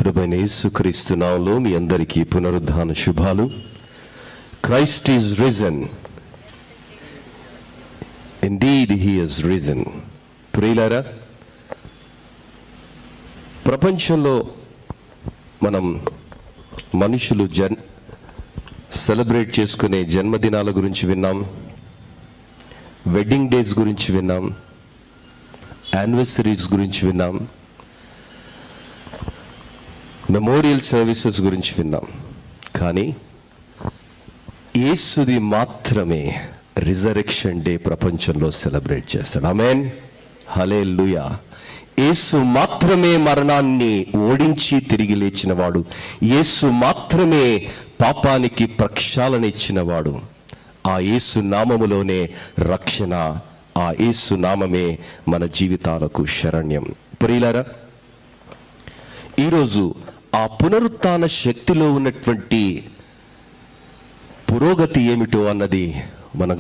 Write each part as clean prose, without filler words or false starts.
ప్రభువైన యేసుక్రీస్తు నామములో మీ అందరికీ పునరుద్ధాన శుభాలు. Christ is risen, indeed he is risen. ప్రియులారా, ప్రపంచంలో మనం మనుషులు సెలబ్రేట్ చేసుకునే జన్మదినాల గురించి విన్నాం, వెడ్డింగ్ డేస్ గురించి విన్నాం, యానివర్సరీస్ గురించి విన్నాం, మెమోరియల్ సర్వీసెస్ గురించి విన్నాం. కానీ యేసుది మాత్రమే రిజరెక్షన్ డే ప్రపంచంలో సెలబ్రేట్ చేస్తాడు. ఆమేన్, హల్లెలూయా. యేసు మాత్రమే మరణాన్ని ఓడించి తిరిగి లేచినవాడు. యేసు మాత్రమే పాపానికి ప్రక్షాళన ఇచ్చినవాడు. ఆ యేసు నామములోనే రక్షణ, ఆ యేసు నామమే మన జీవితాలకు శరణ్యం. ప్రియులారా, ఈరోజు ఆ పునరుత్థాన శక్తిలో ఉన్నటువంటి పురోగతి ఏమిటో అన్నది మనం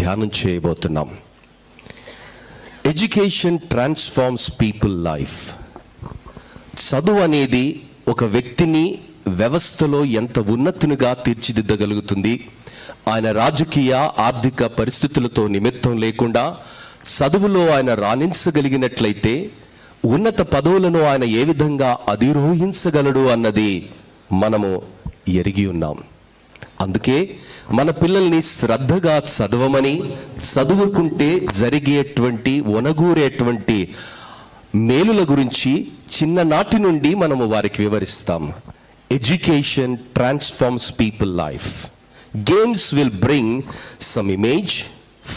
ధ్యానం చేయబోతున్నాం. Education transforms people life. చదువు అనేది ఒక వ్యక్తిని వ్యవస్థలో ఎంత ఉన్నతునిగా తీర్చిదిద్దగలుగుతుంది. ఆయన రాజకీయ ఆర్థిక పరిస్థితులతో నిమిత్తం లేకుండా చదువులో ఆయన రాణించగలిగినట్లయితే ఉన్నత పదవులను ఆయన ఏ విధంగా అధిరోహించగలడు అన్నది మనము ఎరిగి ఉన్నాం. అందుకే మన పిల్లల్ని శ్రద్ధగా చదవమని, చదువుకుంటే జరిగేటువంటి ఒనగూరేటువంటి మేలుల గురించి చిన్ననాటి నుండి మనము వారికి వివరిస్తాం. Education transforms people life. Games will bring some image,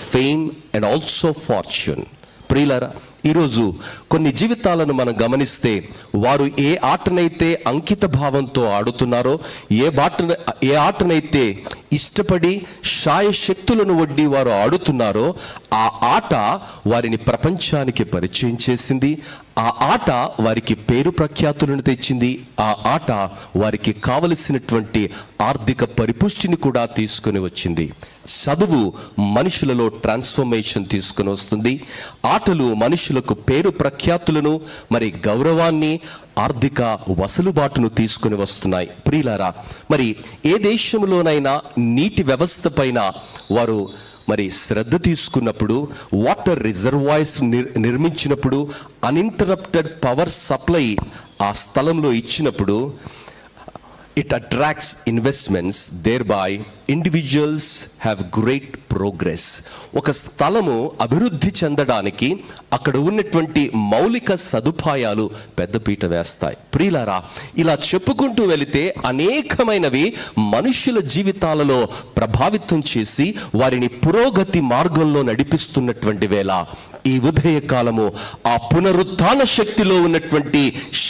fame and also fortune. ప్రియులారా, ఈరోజు కొన్ని జీవితాలను మనం గమనిస్తే వారు ఏ ఆటనైతే అంకిత భావంతో ఆడుతున్నారో, ఏ ఆటనైతే ఇష్టపడి శాయశక్తులను వడ్డి వారు ఆడుతున్నారో, ఆ ఆట వారిని ప్రపంచానికి పరిచయం చేసింది. ఆ ఆట వారికి పేరు ప్రఖ్యాతులను తెచ్చింది. ఆ ఆట వారికి కావలసినటువంటి ఆర్థిక పరిపుష్టిని కూడా తీసుకుని వచ్చింది. చదువు మనుషులలో ట్రాన్స్ఫర్మేషన్ తీసుకుని వస్తుంది. ఆటలు మనుషులకు పేరు ప్రఖ్యాతులను, మరి గౌరవాన్ని, ఆర్థిక వసలుబాటును తీసుకుని వస్తున్నాయి. ప్రియులారా, మరి ఏ దేశంలోనైనా నీటి వ్యవస్థ పైన వారు మరి శ్రద్ధ తీసుకున్నప్పుడు, వాటర్ రిజర్వాయర్స్ నిర్మించినప్పుడు, అన్ఇంటరప్టెడ్ పవర్ సప్లై ఆ స్థలంలో ఇచ్చినప్పుడు, it attracts investments, thereby individuals have great progress. ఒక స్థలము అభివృద్ధి చెందడానికి అక్కడ ఉన్నటువంటి మౌలిక సదుపాయాలు పెద్దపీట వేస్తాయి. ప్రియులారా, ఇలా చెప్పుకుంటూ వెళితే అనేకమైనవి మనుషుల జీవితాలలో ప్రభావితం చేసి వారిని పురోగతి మార్గంలో నడిపిస్తున్నటువంటి వేళ, ఈ ఉదయ కాలము ఆ పునరుత్థాన శక్తిలో ఉన్నటువంటి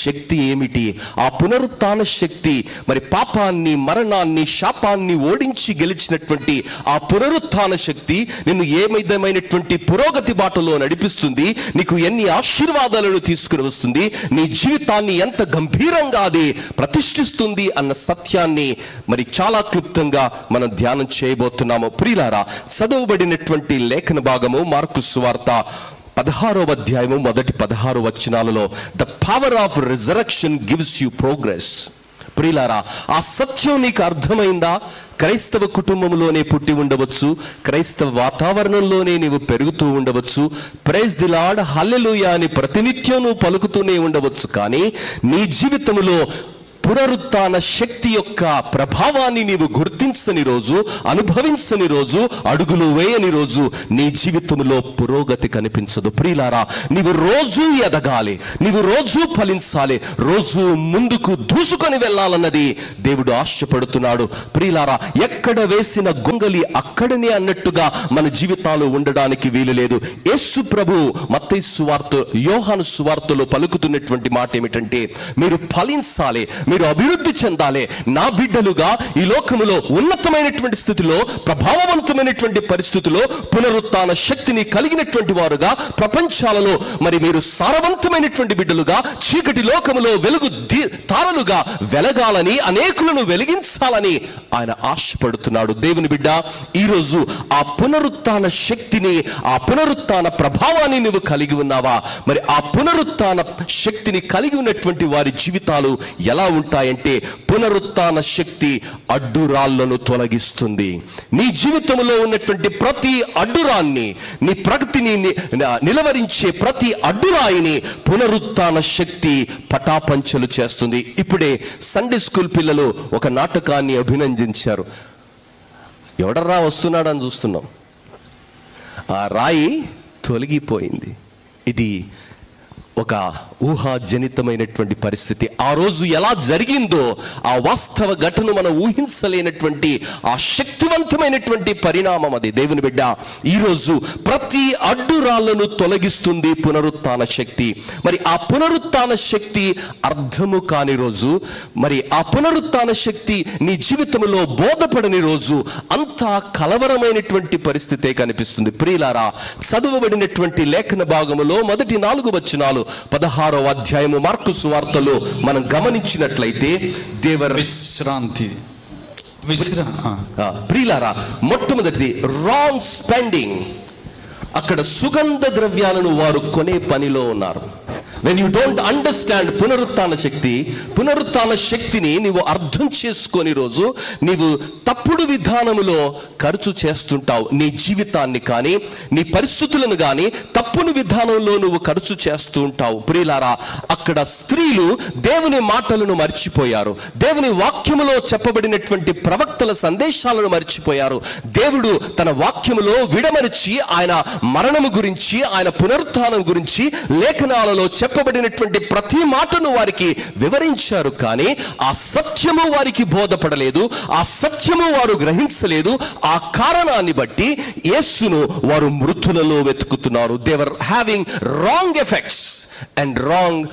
శక్తి ఏమిటి? ఆ పునరుత్థాన శక్తి మరి పాపాన్ని, మరణాన్ని, శాపాన్ని ఓడించి గెలిచినటువంటి ఆ పునరుత్థాన శక్తి నిన్ను ఏ విధమైనటువంటి పురోగతి బాటలో నడిపిస్తుంది, నీకు ఎన్ని ఆశీర్వాదాలను తీసుకుని వస్తుంది, నీ జీవితాన్ని ఎంత గంభీరంగా అది ప్రతిష్ఠిస్తుంది అన్న సత్యాన్ని మరి చాలా క్లుప్తంగా మనం ధ్యానం చేయబోతున్నాము. ప్రియులారా, చదవబడినటువంటి లేఖన భాగము మార్కు సువార్త 16వ అధ్యాయము మొదటి 16 వచనాలలో, the power of resurrection gives you progress. ప్రియులారా, ఆ సత్యం నీకు అర్థమైందా? క్రైస్తవ కుటుంబంలోనే పుట్టి ఉండవచ్చు, క్రైస్తవ వాతావరణంలోనే నీవు పెరుగుతూ ఉండవచ్చు, ప్రైజ్ ది లార్డ్, హల్లెలూయా అని ప్రతినిత్యం నువ్వు పలుకుతూనే ఉండవచ్చు. కానీ నీ జీవితంలో పునరుత్థాన శక్తి యొక్క ప్రభావాన్ని నీవు గుర్తించని రోజు, అనుభవించని రోజు, అడుగులు వేయని రోజు నీ జీవితంలో పురోగతి కనిపించదు. ప్రియులారా, నీవు రోజు ఎదగాలి, నీవు రోజు ఫలించాలి, రోజు ముందుకు దూసుకొని వెళ్ళాలన్నది దేవుడు ఆశపడుతున్నాడు. ప్రియులారా, ఎక్కడ వేసిన గొంగలి అక్కడనే అన్నట్టుగా మన జీవితాలు ఉండడానికి వీలు లేదు. యేసు ప్రభు మత్తయి సువార్త, యోహాను సువార్తలో పలుకుతున్నటువంటి మాట ఏమిటంటే, మీరు ఫలించాలి, మీరు అభివృద్ధి చెందాలి, నా బిడ్డలుగా ఈ లోకములో ఉన్నతమైనటువంటి స్థితిలో, ప్రభావవంతమైనటువంటి పరిస్థితిలో పునరుత్థాన శక్తిని కలిగినటువంటి వారుగా ప్రపంచాలలో మరి మీరు సారవంతమైనటువంటి బిడ్డలుగా చీకటి లోకములో వెలుగు తారలుగా వెలగాలని, అనేకులను వెలిగించాలని ఆయన ఆశపడుతున్నాడు. దేవుని బిడ్డ, ఈరోజు ఆ పునరుత్థాన శక్తిని, ఆ పునరుత్థాన ప్రభావాన్ని నువ్వు కలిగి ఉన్నావా? మరి ఆ పునరుత్థాన శక్తిని కలిగి ఉన్నటువంటి వారి జీవితాలు ఎలా ఉంటాయంటే, పునరుత్థాన శక్తి అడ్డురాళ్లను తొలగిస్తుంది. నీ జీవితంలో ఉన్నటువంటి ప్రతి అడ్డురాన్ని, నీ ప్రగతిని నిలవరించే ప్రతి అడ్డురాయిని పునరుత్థాన శక్తి పటాపంచలు చేస్తుంది. ఇప్పుడే సండే స్కూల్ పిల్లలు ఒక నాటకాన్ని అభినందించారు. ఎవడర్రా వస్తున్నాడని చూస్తున్నాం, ఆ రాయి తొలగిపోయింది. ఇది ఒక ఊహాజనితమైనటువంటి పరిస్థితి. ఆ రోజు ఎలా జరిగిందో ఆ వాస్తవ ఘటన మనం ఊహించలేనటువంటి ఆ శక్తివంతమైనటువంటి పరిణామం అది. దేవుని బిడ్డ, ఈరోజు ప్రతి అడ్డురాళ్లను తొలగిస్తుంది పునరుత్థాన శక్తి. మరి ఆ పునరుత్థాన శక్తి అర్థము కాని రోజు, మరి ఆ పునరుత్థాన శక్తి నీ జీవితంలో బోధపడని రోజు అంతా కలవరమైనటువంటి పరిస్థితే కనిపిస్తుంది. ప్రియులారా, చదువబడినటువంటి లేఖన భాగములో మొదటి 4 వచనాలు 16వ అధ్యాయము మార్కు సువార్తలో మనం గమనించినట్లయితే, ప్రియులారా, మొట్టమొదటిది రాంగ్ స్పెండింగ్. అక్కడ సుగంధ ద్రవ్యాలను వారు కొనే పనిలో ఉన్నారు. When you don't understand పునరుత్థాన శక్తిని నీవు అర్థం చేసుకొని రోజు నీవు తప్పుడు విధానములో ఖర్చు చేస్తుంటావు. నీ జీవితాన్ని కానీ, నీ పరిస్థితులను కానీ తప్పుడు విధానంలో నువ్వు ఖర్చు చేస్తూ ఉంటావు. ప్రియులారా, అక్కడ స్త్రీలు దేవుని మాటలను మర్చిపోయారు. దేవుని వాక్యములో చెప్పబడినటువంటి ప్రవక్తల సందేశాలను మర్చిపోయారు. దేవుడు తన వాక్యములో విడమరిచి ఆయన మరణము గురించి, ఆయన పునరుత్థానం గురించి లేఖనాలలో చెప్పబడినటువంటి ప్రతి మాటను వారికి వివరించారు. కానీ ఆ సత్యము వారికి బోధపడలేదు, ఆ సత్యము వారు గ్రహించలేదు. ఆ కారణాన్ని బట్టి యేసును వారు మృతులలో వెతుకుతున్నారు. They were having wrong effects and wrong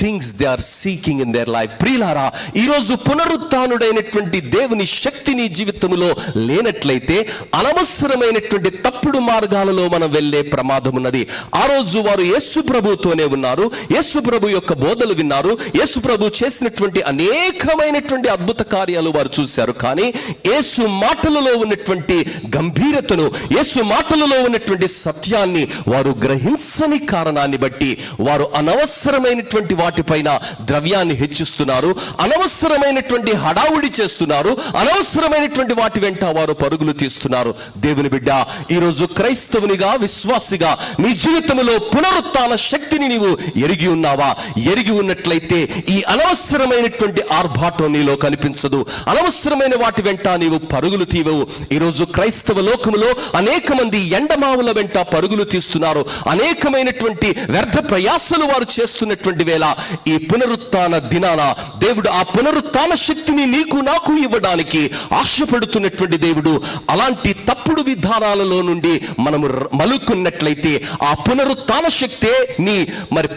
things they are seeking in their life. ప్రియులారా, ఈరోజు పునరుత్థానుడైనటువంటి దేవుని శక్తి నీ జీవితంలో లేనట్లయితే అనవసరమైనటువంటి తప్పుడు మార్గాలలో మనం వెళ్ళే ప్రమాదం ఉన్నది. ఆ రోజు వారు యేసు ప్రభుతోనే ఉన్నారు, యేసు ప్రభు యొక్క బోధలు విన్నారు, యేసు ప్రభు చేసినటువంటి అనేకమైనటువంటి అద్భుత కార్యాలు వారు చూశారు. కానీ యేసు మాటలలో ఉన్నటువంటి గంభీరతను, యేసు మాటలలో ఉన్నటువంటి సత్యాన్ని వారు గ్రహించని కారణాన్ని బట్టి వారు అనవసరమైనటువంటి వాటిపైన ద్రవ్యాన్ని హెచ్చిస్తున్నారు, అనవసరమైనటువంటి హడావుడి చేస్తున్నారు, అనవసరమైనటువంటి వాటి వెంట వారు పరుగులు తీస్తున్నారు. దేవుని బిడ్డ, ఈరోజు క్రైస్తవునిగా, విశ్వాసిగా నీ జీవితంలో పునరుత్థాన శక్తిని నీవు ఎరిగి ఉన్నావా? ఎరిగి ఉన్నట్లయితే ఈ అనవసరమైనటువంటి ఆర్భాటం నీలో కనిపించదు, అనవసరమైన వాటి వెంట నీవు పరుగులు తీవవు. ఈరోజు క్రైస్తవ లోకములో అనేక మంది ఎండమావుల వెంట పరుగులు తీస్తున్నారు. అనేకమైనటువంటి వ్యర్థ ప్రయాసలు వారు చేస్తున్నటువంటి వేళ ఈ పునరుత్థాన దినాన దేవుడు ఆ పునరుత్థాన శక్తిని నీకు నాకు ఇవ్వడానికి ఆశపడుతున్నటువంటి దేవుడు. అలాంటి తప్పుడు విధానాలలో నుండి మనము మలుకున్నట్లయితే ఆ పునరుత్థాన శక్తే నీ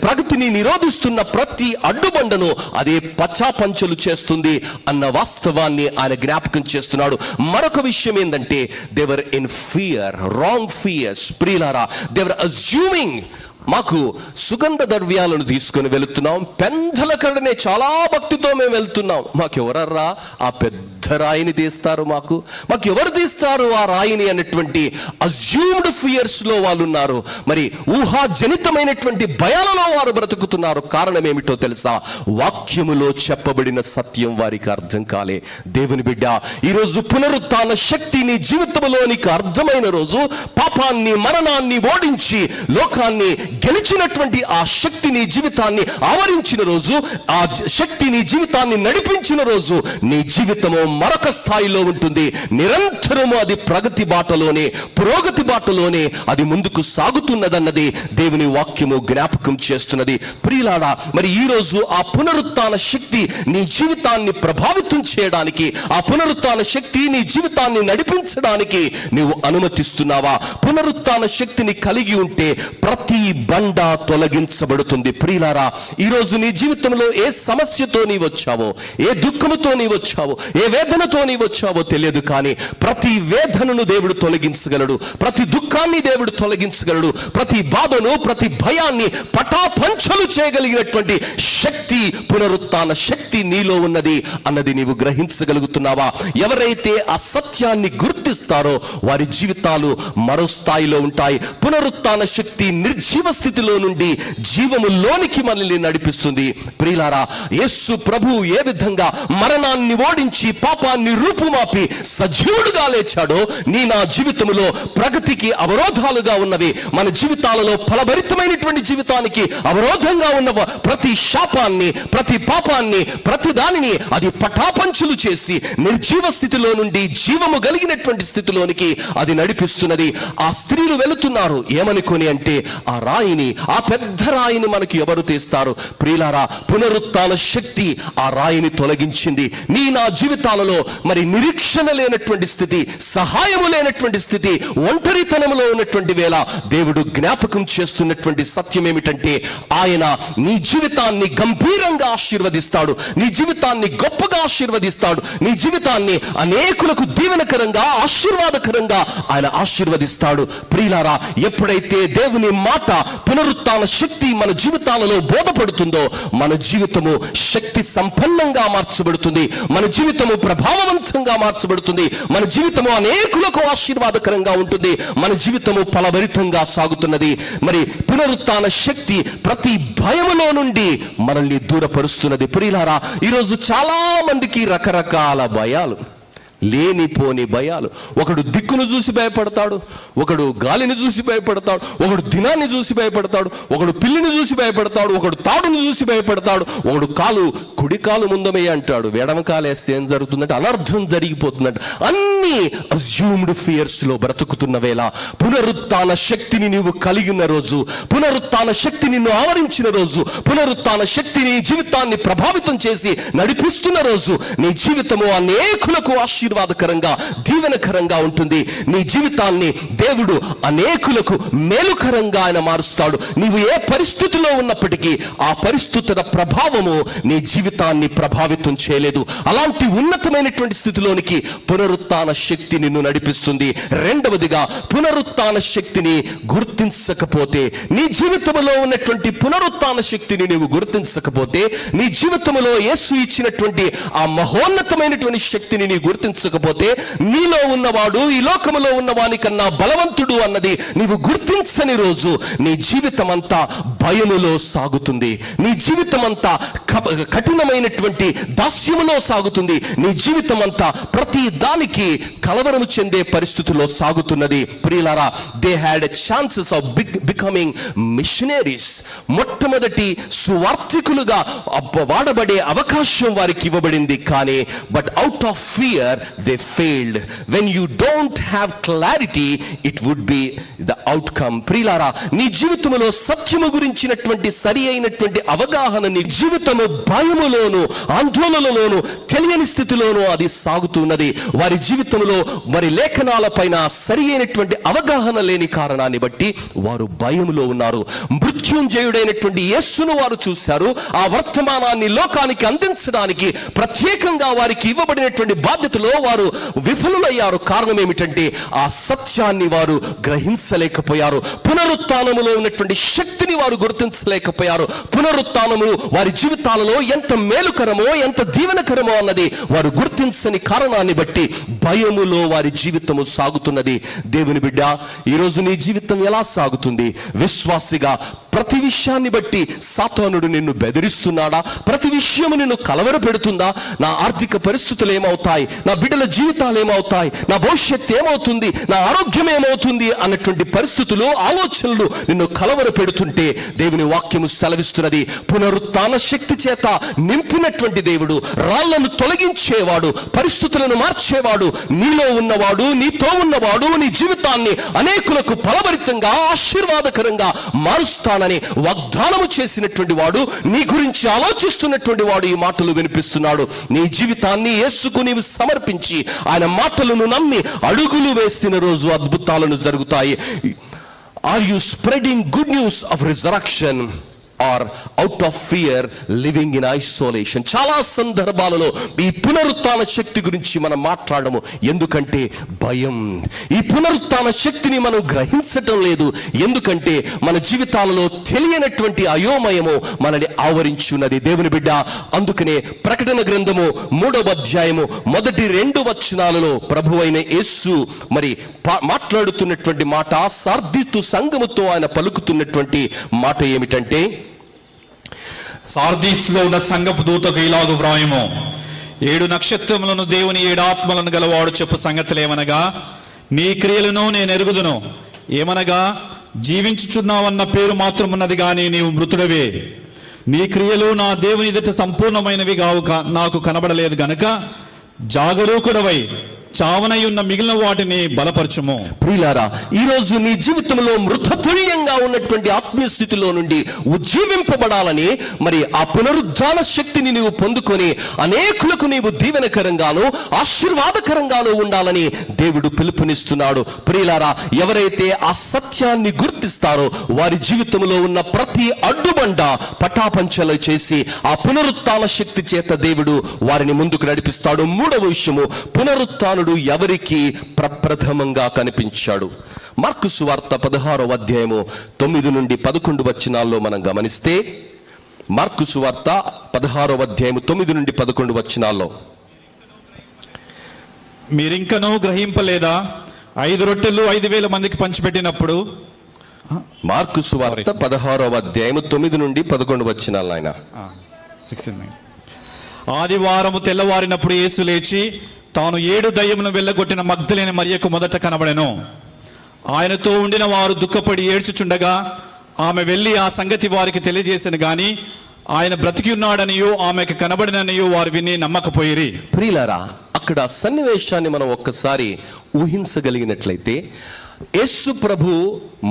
ప్రగతిని నిరోధిస్తున్న ప్రతి అడ్డుబండను అదే పచాపంచలు చేస్తుంది అన్న వాస్తవాన్ని ఆయన జ్ఞాపకం చేస్తున్నాడు. మరొక విషయం ఏంటంటే, they are in fear, wrong fears. ప్రియులారా, దేవర్ అజ్యూమింగ్ మాకు సుగంధ ద్రవ్యాలను తీసుకొని వెళుతున్నాం, పెందల కడనే చాలా భక్తితో మేము వెళ్తున్నాం, మాకెవరర్రా ఆ పెద్ద రాయిని తీస్తారు, మాకు ఎవరు తీస్తారు ఆ రాయిని అన్నటువంటి అజ్యూమ్డ్ ఫియర్స్ లో వాళ్ళు ఉన్నారు. మరి ఊహాజనితమైనటువంటి భయాలలో వారు బ్రతుకుతున్నారు. కారణం ఏమిటో తెలుసా? వాక్యములో చెప్పబడిన సత్యం వారికి అర్థం కాలే. దేవుని బిడ్డ, ఈరోజు పునరుత్థాన శక్తి నీ జీవితంలో నీకు అర్థమైన రోజు, పాపాన్ని మరణాన్ని ఓడించి లోకాన్ని గెలిచినటువంటి ఆ శక్తి నీ జీవితాన్ని ఆవరించిన రోజు, ఆ శక్తి నీ జీవితాన్ని నడిపించిన రోజు నీ జీవితము మరొక స్థాయిలో ఉంటుంది. నిరంతరము అది ప్రగతి బాటలోనే, పురోగతి బాటలోనే అది ముందుకు సాగుతున్నదన్నది దేవుని వాక్యము జ్ఞాపకం చేస్తున్నది. ప్రియులారా, మరి ఈరోజు ఆ పునరుత్థాన శక్తి నీ జీవితాన్ని ప్రభావితం చేయడానికి, ఆ పునరుత్థాన శక్తి నీ జీవితాన్ని నడిపించడానికి నీవు అనుమతిస్తున్నావా? పునరుత్థాన శక్తిని కలిగి ఉంటే ప్రతి బండ తొలగించబడుతుంది. ప్రియులారా, ఈరోజు నీ జీవితంలో ఏ సమస్యతో నీ వచ్చావో, ఏ దుఃఖముతో నీ వచ్చావో, ఏ వేదనతో నీవు వచ్చావో తెలియదు, కానీ ప్రతి వేదనను దేవుడు తొలగించగలడు, ప్రతి దుఃఖాన్ని దేవుడు తొలగించగలడు, ప్రతి బాధను, ప్రతి భయాన్ని పటాపంచలు చేయగలిగినటువంటి శక్తి, పునరుత్థాన శక్తి నీలో ఉన్నది అన్నది నీవు గ్రహించగలుగుతున్నావా? ఎవరైతే ఆ సత్యాన్ని గుర్తిస్తారో వారి జీవితాలు మరో స్థాయిలో ఉంటాయి. పునరుత్థాన శక్తి నిర్జీవ స్థితిలో నుండి జీవములోనికి మనల్ని నడిపిస్తుంది. ప్రియులారా, యేసు ప్రభు ఏ విధంగా మరణాన్ని ఓడించి పాపాన్ని రూపుమాపి సజీవుడుగా లేచాడో, నా జీవితంలో ప్రగతికి అవరోధాలుగా ఉన్నవి, మన జీవితాలలో ఫలభరితమైనటువంటి జీవితానికి అవరోధంగా ఉన్న ప్రతి శాపాన్ని, ప్రతి పాపాన్ని, ప్రతి దానిని అది పటాపంచులు చేసి నిర్జీవ స్థితిలో నుండి జీవము కలిగినటువంటి స్థితిలోనికి అది నడిపిస్తున్నది. ఆ స్త్రీలు వెళుతున్నారు ఏమనుకొని అంటే, ఆ రాయిని, ఆ పెద్ద రాయిని మనకి ఎవరు తీస్తారు? ప్రియులారా, పునరుత్థాన శక్తి ఆ రాయిని తొలగించింది. నా జీవితాలలో మరి నిరీక్షణ లేనటువంటి స్థితి, సహాయము లేనటువంటి స్థితి, ఒంటరితనంలో ఉన్నటువంటి వేళ దేవుడు జ్ఞాపకం చేస్తున్నటువంటి సత్యం ఏమిటంటే, ఆయన నీ జీవితాన్ని గంభీరంగా ఆశీర్వదిస్తాడు, నీ జీవితాన్ని గొప్పగా ఆశీర్వదిస్తాడు, నీ జీవితాన్ని అనేకులకు దీవెనకరంగా, ఆశీర్వాదకరంగా ఆయన ఆశీర్వదిస్తాడు. ప్రియులారా, ఎప్పుడైతే దేవుని మాట, పునరుత్థాన శక్తి మన జీవితాలలో బోధపడుతుందో మన జీవితము శక్తి సంపన్నంగా మార్చబడుతుంది, మన జీవితము ప్రభావవంతంగా మార్చబడుతుంది, మన జీవితము అనేకులకు ఆశీర్వాదకరంగా ఉంటుంది, మన జీవితము ఫలభరితంగా సాగుతున్నది. మరి పునరుత్థాన శక్తి ప్రతి భయములో నుండి మనల్ని దూరపరుస్తున్నది. ప్రియులారా, ఈరోజు చాలా మందికి రకరకాల భయాలు, లేనిపోని భయాలు. ఒకడు దిక్కును చూసి భయపడతాడు, ఒకడు గాలిని చూసి భయపడతాడు, ఒకడు దినాన్ని చూసి భయపడతాడు, ఒకడు పిల్లిని చూసి భయపడతాడు, ఒకడు తాడును చూసి భయపడతాడు, ఒకడు కుడి కాలు ముందమే అంటాడు, ఎడమ కాలు వేస్తే ఏం జరుగుతుందంటే అనర్థం జరిగిపోతుందంట. అన్ని అజ్యూమ్డ్ ఫియర్స్ లో బ్రతుకుతున్న వేళ పునరుత్థాన శక్తిని నీవు కలిగిన రోజు, పునరుత్థాన శక్తి నిన్ను ఆవరించిన రోజు, పునరుత్థాన శక్తి నీ జీవితాన్ని ప్రభావితం చేసి నడిపిస్తున్న రోజు నీ జీవితము అనేకులకు ఆశీర్వాదకరంగా, దీవెనకరంగా ఉంటుంది. నీ జీవితాన్ని దేవుడు అనేకులకు మేలుకరంగా ఆయన మారుస్తాడు. నీవు ఏ పరిస్థితిలో ఉన్నప్పటికీ ఆ పరిస్థితుల ప్రభావము నీ జీవితాన్ని ప్రభావితం చేయలేదు. అలాంటి ఉన్నతమైనటువంటి స్థితిలోనికి పునరుత్థాన శక్తి నిన్ను నడిపిస్తుంది. రెండవదిగా, పునరుత్థాన శక్తిని గుర్తించకపోతే, నీ జీవితంలో ఉన్నటువంటి పునరుత్థాన శక్తిని నీవు గుర్తించకపోతే, నీ జీవితంలో యేసు ఇచ్చినటువంటి ఆ మహోన్నతమైనటువంటి శక్తిని నీ గుర్తించకపోతే, నీలో ఉన్నవాడు ఈ లోకములో ఉన్నవాని కన్నా బలవంతుడు అన్నది నీవు గుర్తించని రోజు నీ జీవితం అంతా భయములో సాగుతుంది, నీ జీవితం అంతా కఠినమైనటువంటి దాస్యములో సాగుతుంది, నీ జీవితం అంతా ప్రతి దానికి కలవరము చెందే పరిస్థితిలో సాగుతున్నది. ప్రియులారా, they had a chances of becoming missionaries. మొట్టమొదటి సువార్థికులుగా వాడబడే అవకాశం వారికి ఇవ్వబడింది, కానీ but out of fear they failed. When you don't have clarity it would be the outcome. ప్రియులారా, నీ జీవితంలో సత్యము గురించినటువంటి సరి అయినటువంటి అవగాహన, నీ జీవితము భయములోను, ఆందోళనలోను, తెలియని స్థితిలోను అది సాగుతున్నది. వారి జీవితంలో మరి లేఖనాల పైన సరి అయినటువంటి అవగాహన లేని కారణాన్ని బట్టి వారు భయములో ఉన్నారు. మృత్యుంజయుడైనటువంటి యేసును వారు చూశారు. ఆ వర్తమానాన్ని లోకానికి అందించడానికి ప్రత్యేకంగా వారికి ఇవ్వబడినటువంటి బాధ్యతలో వారు విఫలులయ్యారు. కారణం ఏమిటంటే ఆ సత్యాన్ని వారు గ్రహించలేకపోయారు. పునరుత్థానములో ఉన్నటువంటి శక్తిని వారు గుర్తించలేకపోయారు. పునరుత్థానము వారి జీవితాలలో ఎంత మేలుకరమో, ఎంత దీవెనకరమో అన్నది వారు గుర్తించని కారణాన్ని బట్టి భయములో వారి జీవితము సాగుతున్నది. దేవుని బిడ్డ, ఈరోజు నీ జీవితం ఎలా సాగుతుంది? విశ్వాసిగా ప్రతి విషయాన్ని బట్టి సాతానుడు నిన్ను బెదిరిస్తున్నాడా? ప్రతి విషయము నిన్ను కలవర పెడుతుందా? నా ఆర్థిక పరిస్థితులు ఏమవుతాయి, నా బిడ్డల జీవితాలు ఏమవుతాయి, నా భవిష్యత్తు ఏమవుతుంది, నా ఆరోగ్యం ఏమవుతుంది అన్నటువంటి పరిస్థితులు, ఆలోచనలు నిన్ను కలవర పెడుతుంటే దేవుని వాక్యము సెలవిస్తున్నది, పునరుత్థాన శక్తి చేత నింపినటువంటి దేవుడు, రాళ్లను తొలగించేవాడు, పరిస్థితులను మార్చేవాడు, నీలో ఉన్నవాడు, నీతో ఉన్నవాడు నీ జీవితాన్ని అనేకులకు ఫలభరితంగా, ఆశీర్వాదకరంగా మారుస్తానని వాగ్దానము చేసినటువంటి వాడు, నీ గురించి ఆలోచిస్తున్నటువంటి వాడు ఈ మాటలు వినిపిస్తున్నాడు. నీ జీవితాన్ని యేసుకు నీవు సమర్పించి ఆయన మాటలను నమ్మి అడుగులు వేస్తున్న రోజు అద్భుతాలను జరుగుతాయి. Are you spreading good news of resurrection? Are out of fear living in isolation. చాలా సందర్భాలలో ఈ పునరుత్థాన శక్తి గురించి మనం మాట్లాడము. ఎందుకంటే భయం. ఈ పునరుత్థాన శక్తిని మనం గ్రహించటం లేదు. ఎందుకంటే మన జీవితాలలో తెలియనటువంటి అయోమయము మనల్ని ఆవరించున్నది. దేవుని బిడ్డ, అందుకనే ప్రకటన గ్రంథము 3వ అధ్యాయము మొదటి 2 వచనాలలో ప్రభువైన యేసు మరి మాట్లాడుతున్నటువంటి మాట, సార్దీసు సంఘముతో ఆయన పలుకుతున్నటువంటి మాట ఏమిటంటే, సార్దీస్లో ఉన్న సంఘపు దూతకు ఇలాగు వ్రాయము, 7 నక్షత్రములను దేవుని 7 ఆత్మలను గలవాడు చెప్పు సంగతులేమనగా, నీ క్రియలను నేను ఎరుగుదును. ఏమనగా, జీవించుచున్నావన్న పేరు మాత్రం ఉన్నది గాని నీవు మృతుడవే. నీ క్రియలు నా దేవుని ఎదుట సంపూర్ణమైనవి నాకు కనబడలేదు గనుక జాగరూకుడవై చావనై ఉన్న మిగిలిన వాటిని బలపరచుము. ప్రియులారా, ఈరోజు నీ జీవితంలో మృతతుల్యంగా ఉన్నటువంటి ఆత్మీయ స్థితిలో నుండి ఉజ్జీవింపబడాలని, మరి ఆ పునరుద్ధాన శక్తిని నీవు పొందుకొని అనేకులకు నీవు దీవెనకరంగాను ఆశీర్వాదకరంగాను ఉండాలని దేవుడు పిలుపునిస్తున్నాడు. ప్రియులారా, ఎవరైతే ఆ సత్యాన్ని గుర్తిస్తారో వారి జీవితంలో ఉన్న ప్రతి అడ్డుబండ పటాపంచలు చేసి ఆ పునరుత్థాన శక్తి చేత దేవుడు వారిని ముందుకు నడిపిస్తాడు. 3వ విషయము, పునరుత్థానుడు ఎవరికి ప్రప్రథమంగా కనిపించాడు. మార్కు సువార్త 16వ అధ్యాయము 9 నుండి 11 వచనాల్లో మనం గమనిస్తే, మార్కు సువార్త 16వ అధ్యాయము 9 నుండి 11 వచనాల్లో, మీరింకనూ గ్రహింపలేదా, 5 రొట్టెలు 5,000 మందికి పంచిపెట్టినప్పుడు. మార్కు సువార్త 16వ అధ్యాయము 9 నుండి 11 వచనాలు ఆయన. 69. ఆదివారము తెల్లవారినప్పుడు యేసు లేచి తాను 7 దయ్యములను వెళ్ళగొట్టిన మగ్దలేని మరియకు మొదట కనబడెను. ఆయనతో ఉండిన వారు దుఃఖపడి ఏడ్చుచుండగా ఆమె వెళ్ళి ఆ సంగతి వారికి తెలియజేసెను గాని ఆయన బ్రతికి ఉన్నాడనియో ఆమెకు కనబడిననియో వారు విని నమ్మకపోయిరి. ప్రియులారా, అక్కడ సన్నివేశాన్ని మనం ఒక్కసారి ఊహించగలిగినట్లయితే, యేసు ప్రభు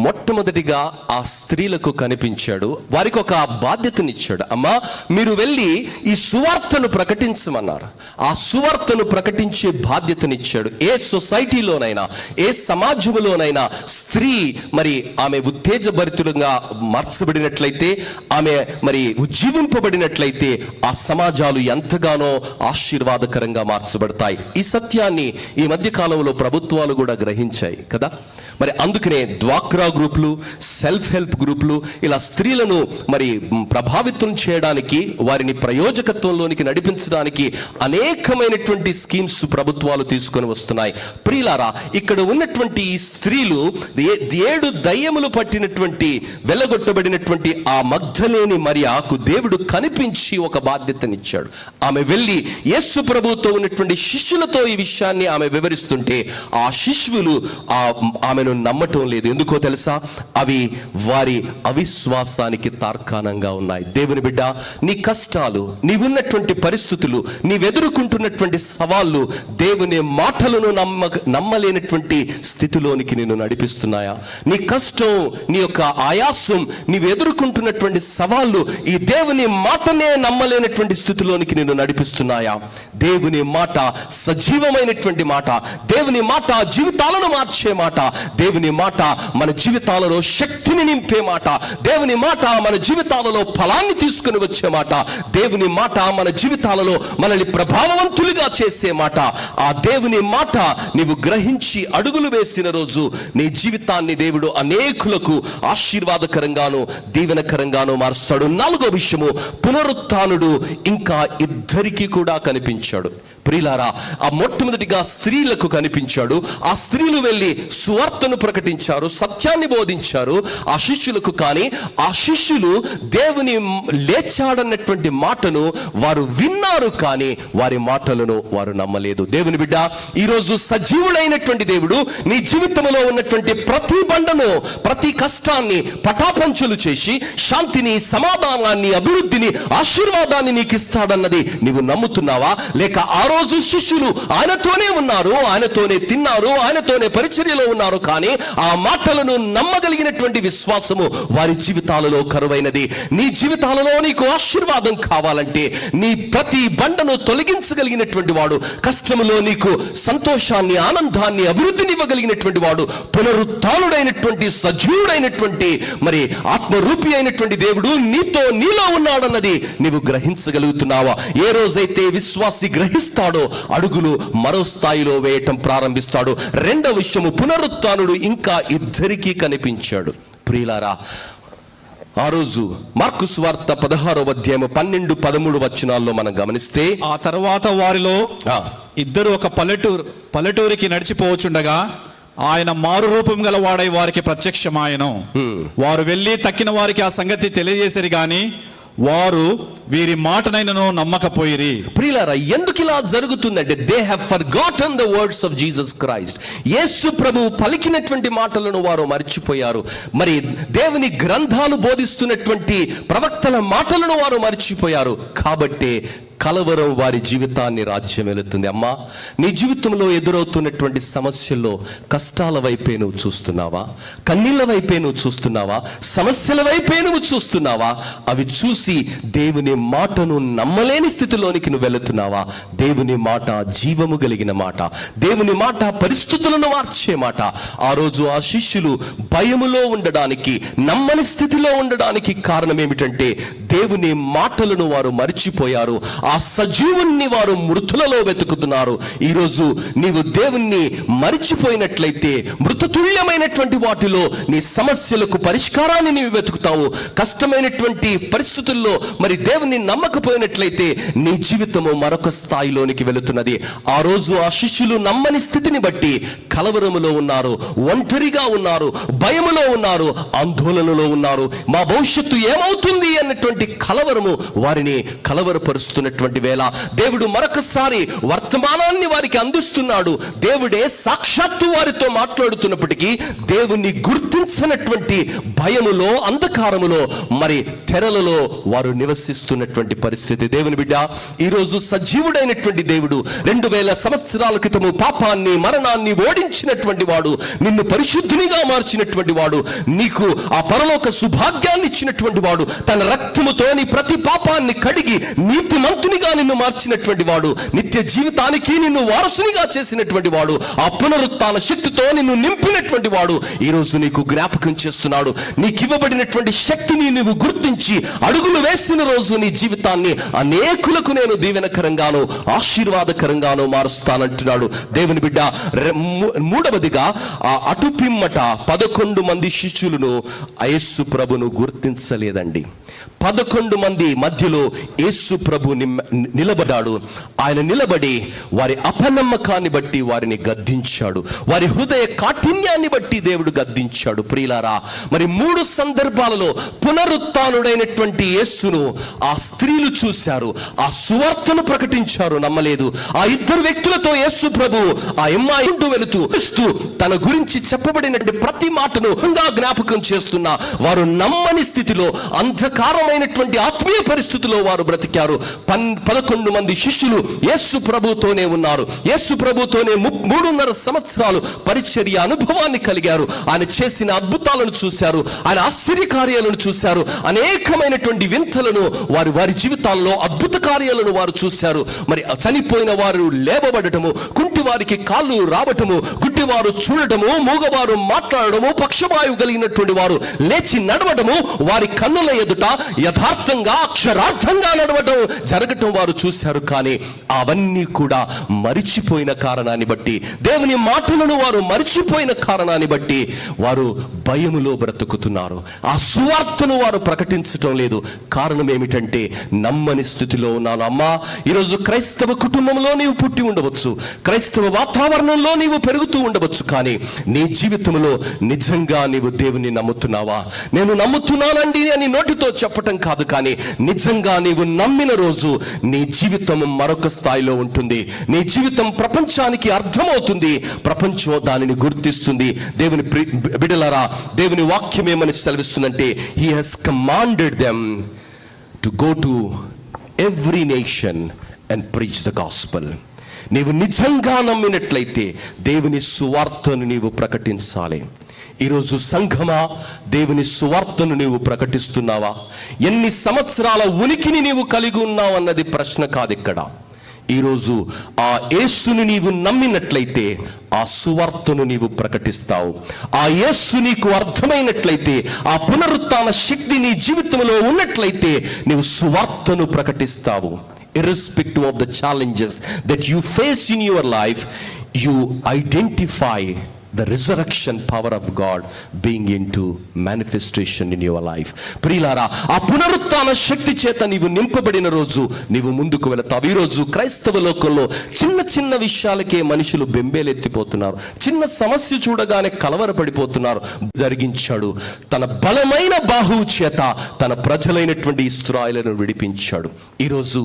మొట్టమొదటిగా ఆ స్త్రీలకు కనిపించాడు. వారికి ఒక బాధ్యతనిచ్చాడు. అమ్మా, మీరు వెళ్ళి ఈ సువార్తను ప్రకటించమన్నారు. ఆ సువార్తను ప్రకటించే బాధ్యతనిచ్చాడు. ఏ సొసైటీలోనైనా, ఏ సమాజంలోనైనా స్త్రీ మరి ఆమె ఉత్తేజభరితులుగా మార్చబడినట్లయితే, ఆమె మరి ఉజ్జీవింపబడినట్లయితే ఆ సమాజాలు ఎంతగానో ఆశీర్వాదకరంగా మార్చబడతాయి. ఈ సత్యాన్ని ఈ మధ్య కాలంలో ప్రభుత్వాలు కూడా గ్రహించాయి కదా. మరి అందుకనే డ్వాక్రా గ్రూపులు, సెల్ఫ్ హెల్ప్ గ్రూపులు ఇలా స్త్రీలను మరి ప్రభావితం చేయడానికి, వారిని ప్రయోజకత్వంలోనికి నడిపించడానికి అనేకమైనటువంటి స్కీమ్స్ ప్రభుత్వాలు తీసుకొని వస్తున్నాయి. ప్రియులారా, ఇక్కడ ఉన్నటువంటి ఈ స్త్రీలు 7 దయ్యములు పట్టినటువంటి వెళ్ళగొట్టబడినటువంటి ఆ మగ్దలేని మరియకు దేవుడు కనిపించి ఒక బాధ్యతనిచ్చాడు. ఆమె వెళ్ళి యేసు ప్రభువుతో ఉన్నటువంటి శిష్యులతో ఈ విషయాన్ని ఆమె వివరిస్తుంటే ఆ శిష్యులు ఆమెను నమ్మటం లేదు. ఎందుకో తెలుసా? అవి వారి అవిశ్వాసానికి తార్కాణంగా ఉన్నాయి. దేవుని బిడ్డ, నీ కష్టాలు, నీవున్నటువంటి పరిస్థితులు, నీవెదుర్కొంటున్నటువంటి సవాళ్ళు దేవుని మాటలను నమ్మలేనటువంటి స్థితిలోనికి నిన్ను నడిపిస్తున్నాయా? నీ కష్టం, నీ యొక్క ఆయాసం, నీవు ఎదుర్కొంటున్నటువంటి సవాళ్ళు ఈ దేవుని మాటనే నమ్మలేనటువంటి స్థితిలోనికి నిన్ను నడిపిస్తున్నాయా? దేవుని మాట సజీవమైనటువంటి మాట, దేవుని మాట జీవితాలను మార్చే మాట, దేవుని మాట మన జీవితాలలో శక్తిని నింపే మాట, దేవుని మాట మన జీవితాలలో ఫలాన్ని తీసుకుని వచ్చే మాట, దేవుని మాట మన జీవితాలలో మనల్ని ప్రభావవంతులుగా చేసే మాట. ఆ దేవుని మాట నీవు గ్రహించి అడుగులు వేసిన రోజు నీ జీవితాన్ని దేవుడు అనేకులకు ఆశీర్వాదకరంగాను దీవెనకరంగాను మారుస్తాడు. 4వ విషయము, పునరుత్థానుడు ఇంకా ఇద్దరికి కూడా కనిపించాడు. ప్రియులారా, ఆ మొట్టమొదటిగా స్త్రీలకు కనిపించాడు. ఆ స్త్రీలు వెళ్ళి సువార్తను ప్రకటించారు, సత్యాన్ని బోధించారు ఆ శిష్యులకు. కానీ ఆ శిష్యులు దేవుని లేచాడన్నటువంటి మాటను వారు విన్నారు, కానీ వారి మాటలను వారు నమ్మలేదు. దేవుని బిడ్డ, ఈరోజు సజీవుడైనటువంటి దేవుడు నీ జీవితంలో ఉన్నటువంటి ప్రతి బండను, ప్రతి కష్టాన్ని పటాపంచలు చేసి శాంతిని, సమాధానాన్ని, అభివృద్ధిని, ఆశీర్వాదాన్ని నీకు ఇస్తాడన్నది నీవు నమ్ముతున్నావా? లేక ఆ రోజు శిష్యులు ఆయనతోనే ఉన్నారు, ఆయనతోనే తిన్నారు, ఆయనతోనే పరిచర్యలో ఉన్నారు, చెప్తున్నారు, కానీ ఆ మాటలను నమ్మగలిగినటువంటి విశ్వాసము వారి జీవితాలలో కరువైనది. నీ జీవితాలలో నీకు ఆశీర్వాదం కావాలంటే, నీ ప్రతి బండను తొలగించగలిగినటువంటి వాడు, కష్టములో నీకు సంతోషాన్ని, ఆనందాన్ని, అభివృద్ధిని ఇవ్వగలిగినటువంటి వాడు, పునరుత్థానుడైనటువంటి సజీవుడైనటువంటి మరి ఆత్మరూపి అయినటువంటి దేవుడు నీలో ఉన్నాడన్నది నీవు గ్రహించగలుగుతున్నావా? ఏ రోజైతే విశ్వాసి గ్రహిస్తాడో అడుగులు మరో స్థాయిలో వేయటం ప్రారంభిస్తాడు. రెండవ విషయము, పునరుత్థానుడు ఇంకా ఇద్దరికీ కనిపించాడు. ప్రియులారా, ఆ రోజు మార్కు సువార్త 16వ అధ్యాయము 12-13 వచనాల్లో మనం గమనిస్తే, ఆ తర్వాత వారిలో ఇద్దరు ఒక పల్లెటూరికి నడిచిపోవచుండగా ఆయన మారు రూపం గల వాడై వారికి ప్రత్యక్షమాయను. వారు వెళ్ళి తక్కిన వారికి ఆ సంగతి తెలియజేశారు గాని వారు వీరి మాటనైనను నమ్మకపోయిరి. ప్రియులారా, ఎందుకు ఇలా జరుగుతుందంటే, they have forgotten the words of Jesus Christ. Yesu ప్రభువు పలికినటువంటి మాటలను వారు మర్చిపోయారు. మరి దేవుని గ్రంథాలు బోధిస్తున్నటువంటి ప్రవక్తల మాటలను వారు మర్చిపోయారు. కాబట్టి కలవరం వారి జీవితాన్ని రాజ్యం వెళుతుంది. అమ్మా, నీ జీవితంలో ఎదురవుతున్నటువంటి సమస్యల్లో కష్టాల వైపే నువ్వు చూస్తున్నావా? కన్నీళ్ళ వైపే నువ్వు చూస్తున్నావా? సమస్యల వైపే నువ్వు చూస్తున్నావా? అవి చూసి దేవుని మాటను నమ్మలేని స్థితిలోనికి నువ్వు వెళుతున్నావా? దేవుని మాట జీవము కలిగిన మాట, దేవుని మాట పరిస్థితులను మార్చే మాట. ఆ రోజు ఆ శిష్యులు భయములో ఉండడానికి, నమ్మని స్థితిలో ఉండడానికి కారణం ఏమిటంటే, దేవుని మాటలను వారు మర్చిపోయారు. ఆ సజీవుణ్ణి వారు మృతులలో వెతుకుతున్నారు. ఈరోజు నీవు దేవుణ్ణి మరిచిపోయినట్లయితే, మృతతుల్యమైనటువంటి వాటిలో నీ సమస్యలకు పరిష్కారాన్ని నీవు వెతుకుతావు. కష్టమైనటువంటి పరిస్థితుల్లో మరి దేవుణ్ణి నమ్మకపోయినట్లయితే నీ జీవితము మరొక స్థాయిలోనికి వెళుతున్నది. ఆ రోజు ఆ శిష్యులు నమ్మని స్థితిని బట్టి కలవరములో ఉన్నారు, ఒంటరిగా ఉన్నారు, భయములో ఉన్నారు, ఆందోళనలో ఉన్నారు. మా భవిష్యత్తు ఏమవుతుంది అన్నటువంటి కలవరము వారిని కలవరపరుస్తున్నటువంటి వేళ దేవుడు మరొకసారి వర్తమానాన్ని వారికి అందిస్తున్నాడు. దేవుడే సాక్షాత్తు వారితో మాట్లాడుతున్నప్పటికీ దేవుని గుర్తించినటువంటి భయములో, అంధకారములో, మరి తెరలలో వారు నివసిస్తున్నటువంటి పరిస్థితి. దేవుని బిడ్డ, ఈరోజు సజీవుడైనటువంటి దేవుడు 2000 సంవత్సరాల క్రితము పాపాన్ని, మరణాన్ని ఓడించినటువంటి వాడు, నిన్ను పరిశుద్ధునిగా మార్చినటువంటి వాడు, నీకు ఆ పరలోక సుభాగ్యాన్ని ఇచ్చినటువంటి వాడు, తన రక్తముతో నీ ప్రతి పాపాన్ని కడిగి నీతిమంతునిగా నిన్ను మార్చినటువంటి వాడు, నిత్య జీవితానికి నిన్ను వారసునిగా చేసినటువంటి వాడు, ఆ పునరుత్థాన శక్తితో నిన్ను నింపినటువంటి వాడు ఈరోజు నీకు జ్ఞాపకం చేస్తున్నాడు. నీకు ఇవ్వబడినటువంటి శక్తిని నువ్వు గుర్తించి అడుగులు వేసిన రోజు నీ జీవితాన్ని అనేకులకు నేను దీవెనకరంగాను, ఆశీర్వాదకరంగాను మారుస్తానంటున్నాడు. దేవుని బిడ్డ, మూడవదిగా ఆ అటుపిమ్మట 11 మంది శిష్యులను యేసు ప్రభును గుర్తించలేదండి. 11 మంది మధ్యలో యేసు ప్రభు నిలబడ్డాడు. ఆయన నిలబడి వారి అపనమ్మకాన్ని బట్టి వారిని గద్దించాడు, వారి హృదయ కాఠిన్యాన్ని బట్టి దేవుడు గద్దించాడు. ప్రియులారా, మరి 3 సందర్భాలలో పునరుత్థానుడైనటువంటి యేసును ఆ స్త్రీలు చూశారు, ఆ సువార్తను ప్రకటించారు, నమ్మలేదు. ఆ 2 వ్యక్తులతో యేసు ప్రభు ఆ అమ్మాయి వెళుతూ తన గురించి చెప్పబడినటువంటి ప్రతి మాటను జ్ఞాపకం చేస్తున్నా వారు నమ్మని స్థితిలో, అంధకారమైనటువంటి ఆత్మీయ పరిస్థితిలో వారు బ్రతికారు. 11 మంది శిష్యులు యేసు ప్రభుతోనే ఉన్నారు. యేసు ప్రభుతోనే 3.5 సంవత్సరాలు పరిచర్య అనుభవాన్ని కలిగారు. ఆయన చేసిన అద్భుతాలను చూశారు, ఆయన ఆశ్చర్య కార్యాలను చూశారు, అనేకమైనటువంటి వింతలను వారి జీవితాల్లో అద్భుత కార్యాలను వారు చూశారు. మరి చనిపోయిన వారు లేవబడటము, కుంటి వారికి కాళ్ళు రావటము, గుడ్డివారు చూడటము, మూగవారు మాట్లాడటము, పక్షవాయువు కలిగినటువంటి వారు లేచి నడవడము, వారి కన్నుల ఎదుట యథార్థంగా, అక్షరార్థంగా నడవడం జరగటం వారు చూశారు. కానీ అవన్నీ కూడా మరిచిపోయిన కారణాన్ని బట్టి, దేవుని మాటలను వారు మరిచిపోయిన కారణాన్ని బట్టి వారు భయములో బ్రతుకుతున్నారు. ఆ సువార్తను వారు ప్రకటించటం లేదు. కారణం ఏమిటంటే, నమ్మని స్థితిలో ఉన్నాను. అమ్మా, ఈరోజు క్రైస్తవ కుటుంబంలో నీవు పుట్టి ఉండవచ్చు, క్రైస్తవ వాతావరణంలో నీవు పెరుగుతూ ఉండవచ్చు, కానీ నీ జీవితంలో నిజంగా నీవు దేవుని నమ్ముతున్నావా? నేను నమ్ముతున్నానండి అని నోటితో చెప్పటం కాదు, కానీ నిజంగా నీవు నమ్మిన రోజు నీ జీవితం మరొక స్థాయిలో ఉంటుంది. నీ జీవితం ప్రపంచానికి అర్థమవుతుంది, ప్రపంచం దానిని గుర్తిస్తుంది. దేవుని బిడ్డలారా, దేవుని వాక్యం ఏమని సెలవిస్తుందంటే, he has commanded them to go to every nation and preach the gospel. నీవు నిజంగా నమ్మినట్లయితే దేవుని సువార్తను నీవు ప్రకటించాలి. ఈరోజు సంఘమా, దేవుని సువార్తను నీవు ప్రకటిస్తున్నావా? ఎన్ని సంవత్సరాల ఉనికిని నీవు కలిగి ఉన్నావు అన్నది ప్రశ్న కాదు ఇక్కడ. ఈరోజు ఆ యేసుని నీవు నమ్మినట్లయితే ఆ సువార్తను నీవు ప్రకటిస్తావు. ఆ యేసు నీకు అర్థమైనట్లయితే, ఆ పునరుత్థాన శక్తి నీ జీవితంలో ఉన్నట్లయితే నీవు సువార్తను ప్రకటిస్తావు. Irrespective of the challenges that you face in your life, you identify the resurrection power of God being into manifestation in your life. ప్రియులారా, ఆ పునరుత్థాన శక్తి చేత నీవు నింపబడిన రోజు నీవు ముందుకు వెళతావు. ఈరోజు క్రైస్తవ లోకంలో చిన్న చిన్న విషయాలకే మనుషులు బెంబేలెత్తిపోతున్నారు. చిన్న సమస్య చూడగానే కలవరపడిపోతున్నారు. జరిగించాడు, తన బలమైన బాహువు చేత తన ప్రజలైనటువంటి ఇశ్రాయేలును విడిపించాడు. ఈరోజు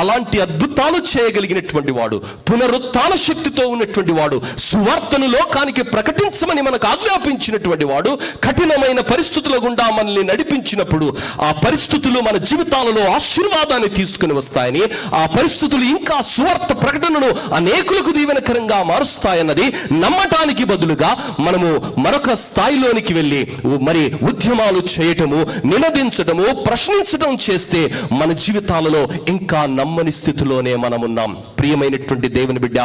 అలాంటి అద్భుతాలు చేయగలిగినటువంటి వాడు, పునరుత్థాన శక్తితో ఉన్నటువంటి వాడు, సువార్తను లోకానికి ప్రకటించమని మనకు ఆజ్ఞాపించినటువంటి వాడు, కఠినమైన పరిస్థితుల గుండా మనల్ని నడిపించినప్పుడు ఆ పరిస్థితులు మన జీవితాలలో ఆశీర్వాదాన్ని తీసుకుని వస్తాయని, ఆ పరిస్థితులు ఇంకా సువార్త ప్రకటనను అనేకులకు దీవెనకరంగా మారుస్తాయన్నది నమ్మటానికి బదులుగా మనము మరొక స్థాయిలోనికి వెళ్ళి మరి ఉద్యమాలు చేయటము, నినదించటము, ప్రశ్నించటం చేస్తే మన జీవితాలలో ఇంకా నమ్మని స్థితిలోనే మనమున్నాం. ప్రియమైనటువంటి దేవుని బిడ్డ,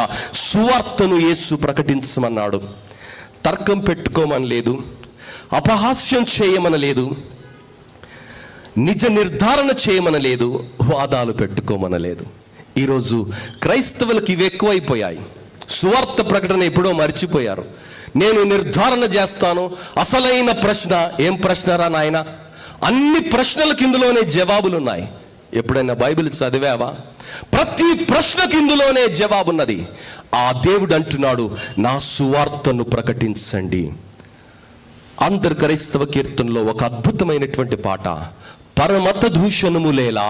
సువార్తను యేసు ప్రకటించమన్నాడు. తర్కం పెట్టుకోమని లేదు, అపహాస్యం చేయమనలేదు, నిజ నిర్ధారణ చేయమనలేదు, వాదాలు పెట్టుకోమనలేదు. ఈరోజు క్రైస్తవులకు ఇవి ఎక్కువైపోయాయి. సువార్త ప్రకటన ఎప్పుడో మర్చిపోయారు. నేను నిర్ధారణ చేస్తాను. అసలైన ప్రశ్న ఏం ప్రశ్నరా నాయన? అన్ని ప్రశ్నలకు ఇందులోనే జవాబులున్నాయి. ఎప్పుడైనా బైబిల్ చదివావా? ప్రతి ప్రశ్నకి ఇందులోనే జవాబున్నది. ఆ దేవుడు అంటున్నాడు, నా సువార్తను ప్రకటించండి. అందరు క్రైస్తవ కీర్తనలో ఒక అద్భుతమైనటువంటి పాట, పరమత దూషణములేలా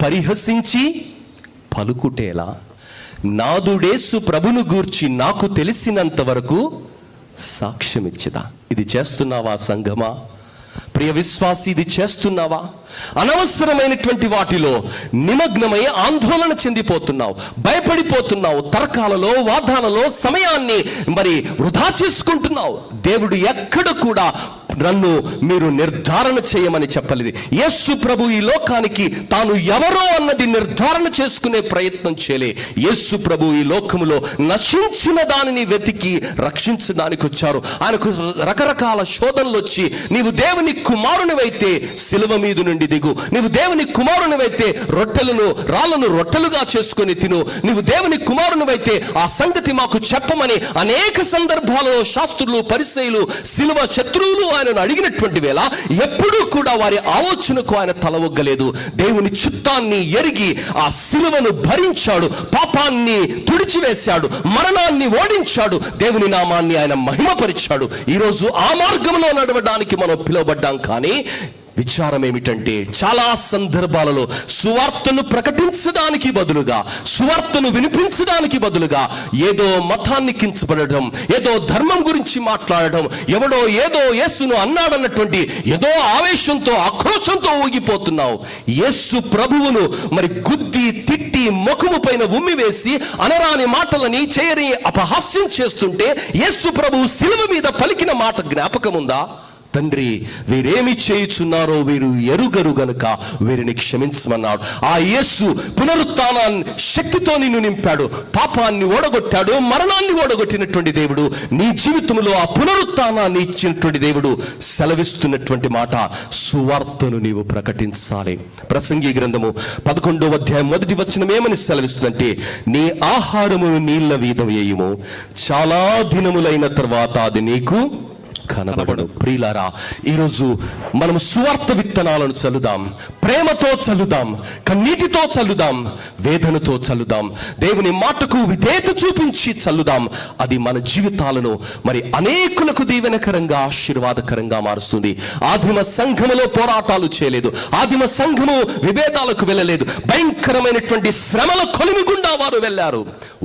పరిహసించి పలుకుటేలా, నాదుడేసు ప్రభును గూర్చి నాకు తెలిసినంత వరకు సాక్ష్యమిచ్చదా. ఇది చేస్తున్నావా సంఘమా? ప్రియ విశ్వాసి, ఇది చేస్తున్నావా? అనవసరమైనటువంటి వాటిలో నిమగ్నమై ఆందోళన చెందిపోతున్నావు, భయపడిపోతున్నావు, తర్కాలలో, వాదాలలో సమయాన్ని మరి వృధా చేసుకుంటున్నావు. దేవుడు ఎక్కడ కూడా నన్ను మీరు నిర్ధారణ చేయమని చెప్పలేదు. యేసు ప్రభు ఈ లోకానికి తాను ఎవరో అన్నది నిర్ధారణ చేసుకునే ప్రయత్నం చేయలే. యేసు ప్రభు ఈ లోకములో నశించిన దానిని వెతికి రక్షించడానికి వచ్చారు. ఆయనకు రకరకాల శోధనలు వచ్చి, నీవు దేవుని కుమారునివైతే శిలువ మీద నుండి దిగు, నీవు దేవుని కుమారునివైతే రాళ్లను రొట్టెలుగా చేసుకొని తిను, నీవు దేవుని కుమారునివైతే ఆ సంగతి మాకు చెప్పమని అనేక సందర్భాలలో శాస్త్రులు, పరిసయ్యులు, శిలువ శత్రువులు ఆయనను అడిగినటువంటి వేళ ఎప్పుడూ కూడా వారి ఆలోచనకు ఆయన తలవొగ్గలేదు. దేవుని చిత్తాన్ని ఎరిగి ఆ శిలువను భరించాడు, పాపాన్ని తుడిచివేశాడు, మరణాన్ని ఓడించాడు, దేవుని నామాన్ని ఆయన మహిమపరిచాడు. ఈరోజు ఆ మార్గంలో నడవడానికి మనం పిలువబడ్డాం. కానీ విచారం ఏమిటంటే, చాలా సందర్భాలలో సువార్తను ప్రకటించడానికి బదులుగా, సువార్తను వినిపించడానికి బదులుగా ఏదో మతాన్ని కించబడడం, ఏదో ధర్మం గురించి మాట్లాడడం, ఎవడో ఏదో యేసును అన్నాడన్నటువంటి ఏదో ఆవేశంతో, ఆక్రోశంతో ఊగిపోతున్నావు. యేసు ప్రభువును మరి గుద్ది తిట్టి ముఖము పైన ఉమ్మి వేసి అనరాని మాటలని చేయని అపహాస్యం చేస్తుంటే యేసు ప్రభువు శిలువ మీద పలికిన మాట జ్ఞాపకం ఉందా? తండ్రి, వీరేమి చేయుచున్నారో వీరు ఎరుగరు గనుక వీరిని క్షమించమన్నాడు. ఆ యేసు పునరుత్థాన శక్తితో నిన్ను నింపాడు, పాపాన్ని ఓడగొట్టాడు, మరణాన్ని ఓడగొట్టినటువంటి దేవుడు నీ జీవితంలో ఆ పునరుత్థానాన్ని ఇచ్చినటువంటి దేవుడు సెలవిస్తున్నటువంటి మాట, సువార్తను నీవు ప్రకటించాలి. ప్రసంగి గ్రంథము 11వ అధ్యాయం 1వ వచనం ఏమని సెలవిస్తుందంటే, నీ ఆహారమును నీళ్ల వీధ వేయుము, చాలా దినములైన తర్వాత అది నీకు కనబడు. ప్రియులారా, ఈరోజు మనం సువార్త విత్తనాలను చల్లుదాం, ప్రేమతో చల్లుదాం, కన్నీటితో చల్లుదాం, వేదనతో చల్లుదాం, దేవుని మాటకు విధేయత చూపించి చల్లుదాం. అది మన జీవితాలను మరి అనేకులకు దీవెనకరంగా, ఆశీర్వాదకరంగా మారుస్తుంది. ఆదిమ సంఘములో పోరాటాలు చేయలేదు, ఆదిమ సంఘము విభేదాలకు వెళ్ళలేదు, భయంకరమైనటువంటి శ్రమల కొలిమి గుండా వారు వెళ్ళారు.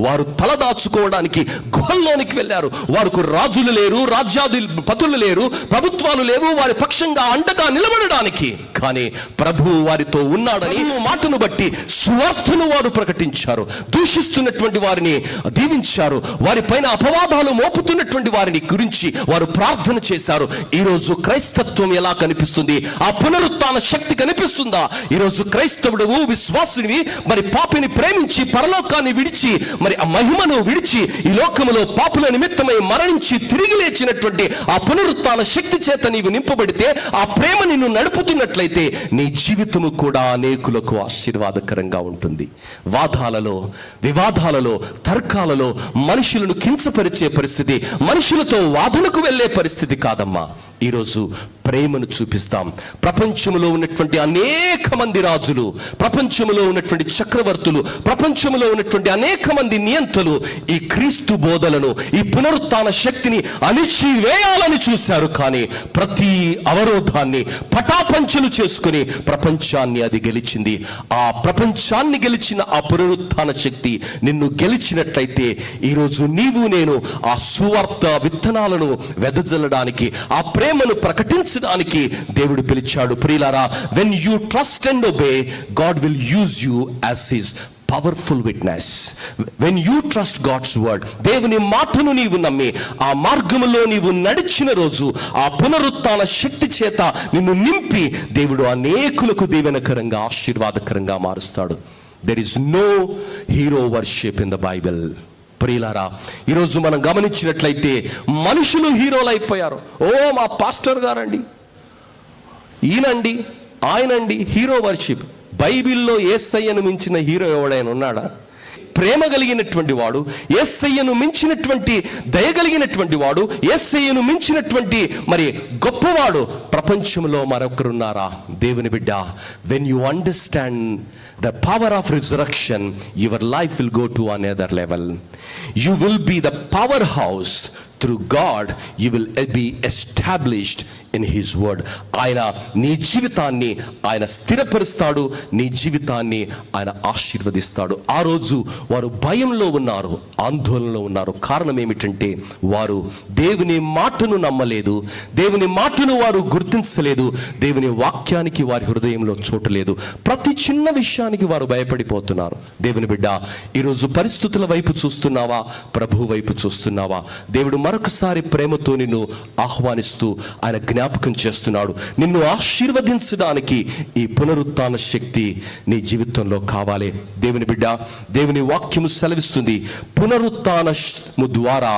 వారు తలదాచుకోవడానికి గుహల్లోనికి వెళ్ళారు. వారికి రాజులు లేరు, రాజ్యాది పతులు లేరు, ప్రభుత్వాలు లేవు వారి పక్షంగా అండగా నిలబడడానికి. కానీ ప్రభువు వారితో ఉన్నాడని మాటను బట్టి సువార్తను వారు ప్రకటించారు. దూషిస్తున్నటువంటి వారిని దీవించారు. వారి పైన అపవాదాలు మోపుతున్నటువంటి వారిని గురించి వారు ప్రార్థన చేశారు. ఈరోజు క్రైస్తత్వం ఎలా కనిపిస్తుంది? ఆ పునరుత్థాన శక్తి కనిపిస్తుందా? ఈరోజు క్రైస్తవుడు విశ్వాసునివి మరి పాపిని ప్రేమించి పరలోకాన్ని విడిచి మరి ఆ మహిమను విడిచి ఈ లోకములో పాపుల నిమిత్తమై మరణించి తిరిగి లేచినటువంటి ఆ పునరుత్థాన శక్తి చేత నీవు నింపబడితే, ఆ ప్రేమ నిన్ను నడుపుతున్నట్లయితే నీ జీవితము కూడా అనేకులకు ఆశీర్వాదకరంగా ఉంటుంది. వాదాలలో, వివాదాలలో, తర్కాలలో మనుషులను కించపరిచే పరిస్థితి, మనుషులతో వాదనకు వెళ్ళే పరిస్థితి కాదమ్మా. ఈరోజు ప్రేమను చూపిస్తాం. ప్రపంచంలో ఉన్నటువంటి అనేక మంది రాజులు, ప్రపంచంలో ఉన్నటువంటి చక్రవర్తులు, ప్రపంచంలో ఉన్నటువంటి అనేక మంది నియంతలు ఈ క్రీస్తు బోధలను, ఈ పునరుత్థాన శక్తిని అణిచివేయాలని చూశారు. కానీ ప్రతి అవరోధాన్ని పటాపంచలు చేసుకుని ప్రపంచాన్ని అది గెలిచింది. ఆ ప్రపంచాన్ని గెలిచిన ఆ పునరుత్థాన శక్తి నిన్ను గెలిచినట్లయితే ఈరోజు నీవు నేను ఆ సువార్త విత్తనాలను వెదజల్లడానికి, ఆ ప్రేమను ప్రకటించడానికి దేవుడు పిలిచాడు. ప్రియులారా, when you trust and obey, God will use you as his powerful witness. When you trust God's word, దేవుని మాటను నీవు నమ్మి ఆ మార్గములో నీవు నడిచిన రోజు ఆ పునరుత్థాన శక్తి చేత నిన్ను నింపి దేవుడు అనేకులకు దీవెనకరంగా ఆశీర్వాదకరంగా మారుస్తాడు. There is no hero worship in the Bible. ప్రియులారా, ఈరోజు మనం గమనించినట్లయితే మనుషులు హీరోలు అయిపోయారు. మా పాస్టర్ గారండి, ఈయనండి, ఆయనండి, హీరో వర్షిప్. బైబిల్లో యేసయ్యను మించిన హీరో ఎవడైనా ఉన్నాడా? ప్రేమ కలిగినటువంటి వాడు, యేసయ్యను మించినటువంటి దయగలిగినటువంటి వాడు, యేసయ్యను మించినటువంటి మరి గొప్పవాడు ప్రపంచంలో మరొకరున్నారా? దేవుని బిడ్డ, when you understand the power of resurrection, your life will go to another level. You will be the powerhouse. Through God you will be established in his word. ఆయన నీ జీవితాన్ని ఆయన స్థిరపరుస్తాడు, నీ జీవితాన్ని ఆయన ఆశీర్వదిస్తాడు. ఆ రోజు వారు భయంలో ఉన్నారు, ఆందోళనలో ఉన్నారు. కారణం ఏమిటంటే వారు దేవుని మాటను నమ్మలేదు, దేవుని మాటను వారు గుర్తించలేదు, దేవుని వాక్యానికి వారి హృదయంలో చోటు లేదు. ప్రతి చిన్న విషయానికి వారు భయపడిపోతున్నారు. దేవుని బిడ్డ, ఈరోజు పరిస్థితుల వైపు చూస్తున్నావా? ప్రభు వైపు చూస్తున్నావా? దేవుడు మరొకసారి ప్రేమతో నిన్ను ఆహ్వానిస్తూ ఆయన జ్ఞాపకం చేస్తున్నాడు. నిన్ను ఆశీర్వదించడానికి ఈ పునరుత్థాన శక్తి నీ జీవితంలో కావాలి. దేవుని బిడ్డ, దేవుని వాక్యము సెలవిస్తుంది, పునరుత్థానము ద్వారా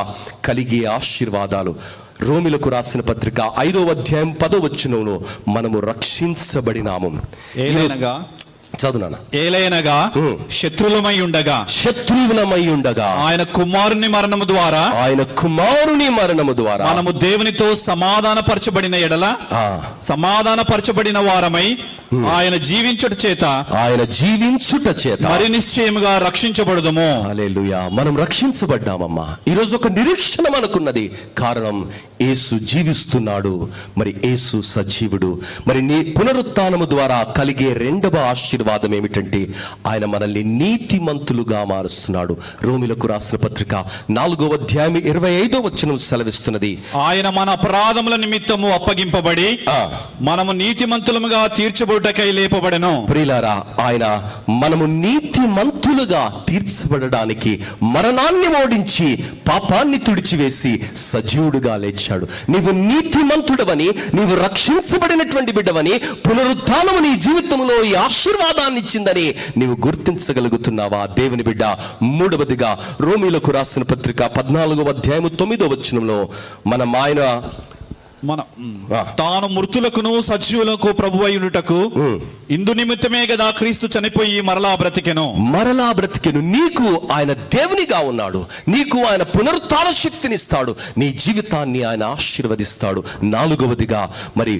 కలిగే ఆశీర్వాదాలు. రోమిలకు రాసిన పత్రిక 5వ అధ్యాయం 10వ వచనంలో మనము రక్షించబడినాము. చదువునా? ఏలైనగా శత్రువులమై ఉండగా ఆయన కుమారుని మరణము ద్వారా మనము దేవునితో సమాధానపరచబడిన ఎడల సమాధానపరచబడిన వారమై ఆయన జీవించుట చేత మరి నిశ్చయముగా రక్షించబడదుము. హల్లెలూయా. మనం రక్షించబడ్డామమ్మా. ఈరోజు ఒక నిరీక్షణ మనకున్నది. కారణం, యేసు జీవిస్తున్నాడు, మరి యేసు సజీవుడు. మరి నీ పునరుత్థానము ద్వారా కలిగే రెండవ ఆశీర్వాదం ఏమిటంటే ఆయన మనల్ని నీతిమంతులుగా మారుస్తున్నాడు. రోమిలకు రాసిన పత్రిక 4వ అధ్యాయం 25వ వచనం సెలవిస్తున్నది, ఆయన మన అపరాధముల నిమిత్తము అప్పగింపబడి మనము నీతిమంతులముగా తీర్చబడుటకై లేపబడెను. ప్రియులారా, ఆయన మనము నీతిమంతులుగా తీర్చబడడానికి మరణాన్ని ఓడించి పాపాన్ని తుడిచివేసి సజీవుడుగా లేచాడు. నీవు నీతిమంతుడవని, నీవు రక్షించబడినటువంటి బిడ్డవని, పునరుత్థానము నీ జీవితంలో ఈ ఆశీర్వాదాన్ని ఇచ్చిందని నీవు గుర్తించగలుగుతున్నావా? దేవుని బిడ్డ, మూడవదిగా రోమీలకు రాసిన పత్రిక 14వ అధ్యాయం 9వ వచనంలో తాను మృతులకును సజీవులకు ప్రభువై ఉండుటకు ఇందు నిమిత్తమే కదా క్రీస్తు చనిపోయి మరలా బ్రతికెను. నీకు ఆయన దేవునిగా ఉన్నాడు, నీకు ఆయన పునరుత్థాన శక్తినిస్తాడు, నీ జీవితాన్ని ఆయన ఆశీర్వదిస్తాడు. 4వదిగా మరి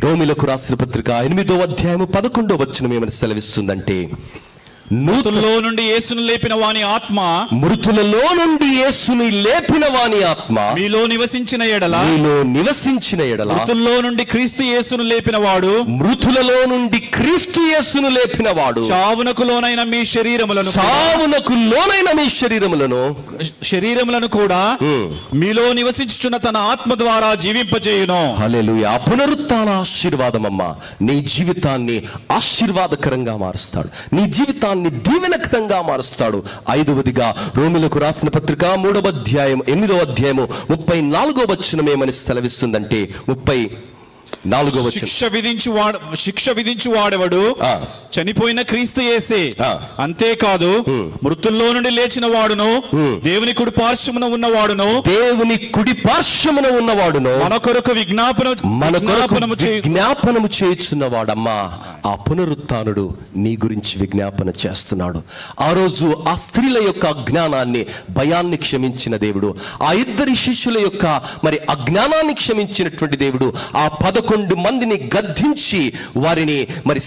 రోమిలకు రాసిన పత్రిక 8వ అధ్యాయం 11వ వచనం ఏమని సెలవిస్తుందంటే, మృతుల్లో నుండి యేసును లేపిన వాని ఆత్మ మృతులలో నుండి యేసుని లేపిన వాని ఆత్మ మీలో నివసించిన ఎడల మీలో నివసించిన ఎడల మృతుల్లో నుండి క్రీస్తు యేసును లేపిన వాడు మృతులలో నుండి క్రీస్తు యేసును లేపిన వాడు చావునకు లోనైన మీ సావునకు లోనైన మీ శరీరములను కూడా మీలో నివసించుచున్న తన ఆత్మ ద్వారా జీవింపజేయును. హల్లెలూయా. పునరుత్థాన ఆశీర్వాదమమ్మా నీ జీవితాన్ని ఆశీర్వాదకరంగా మారుస్తాడు, నీ జీవితాన్ని దీవెనకరంగా మారుస్తాడు. 5వదిగా రోమిలకు రాసిన పత్రిక 3వ అధ్యాయం 8వ అధ్యాయము 34వ వచనం ఏమని సెలవిస్తుందంటే 34వ వచనం, శిక్ష విధించు వాడెవడు చనిపోయిన క్రీస్తు యేసే, అంతేకాదు మృతుల్లో నుండి లేచిన వాడును దేవుని కుడి పార్శ్వమున ఉన్నవాడును మన కొరకు విజ్ఞాపనము చేయుచున్నవాడమ్మా. ఆ పునరుత్థానుడు నీ గురించి విజ్ఞాపన చేస్తున్నాడు. ఆ రోజు ఆ స్త్రీల యొక్క అజ్ఞానాన్ని, భయాన్ని క్షమించిన దేవుడు, ఆ 2 శిష్యుల యొక్క అజ్ఞానాన్ని క్షమించినటువంటి దేవుడు, ఆ 11 మందిని గద్దించి వారిని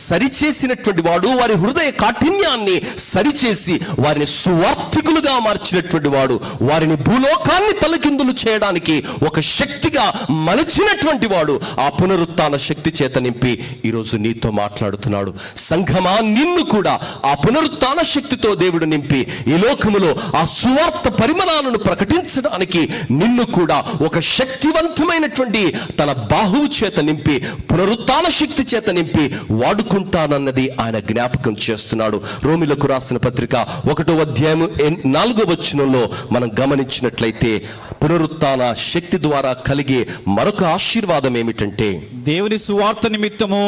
సరిచేసినటువంటి వాడు, వారి హృదయ కాఠిన్యాన్ని సరిచేసి వారిని సువార్థికులుగా మార్చినటువంటి వాడు, వారిని భూలోకాన్ని తలకిందులు చేయడానికి ఒక శక్తిగా మలచినటువంటి వాడు, ఆ పునరుత్థాన శక్తి చేత నింపి ఈరోజు నీతో మాట్లాడుతున్నాడు. సంఘమా, నిన్ను కూడా ఆ పునరుత్థాన శక్తితో దేవుడు నింపి ఈ లోకములో ఆ సువార్త పరిమళాలను ప్రకటించడానికి నిన్ను కూడా ఒక శక్తివంతమైనటువంటి తన బాహువు చేత నింపి, పునరుత్థాన శక్తి చేత నింపి వాడుకుంటానన్నది ఆయన జ్ఞాపకం చేస్తున్నాడు. రోమిలకు రాసిన పత్రిక 1వ అధ్యాయం 4వ వచనంలో మనం గమనించినట్లయితే పునరుత్థాన శక్తి ద్వారా కలిగే మరొక ఆశీర్వాదం ఏమిటంటే దేవుని సువార్త నిమిత్తము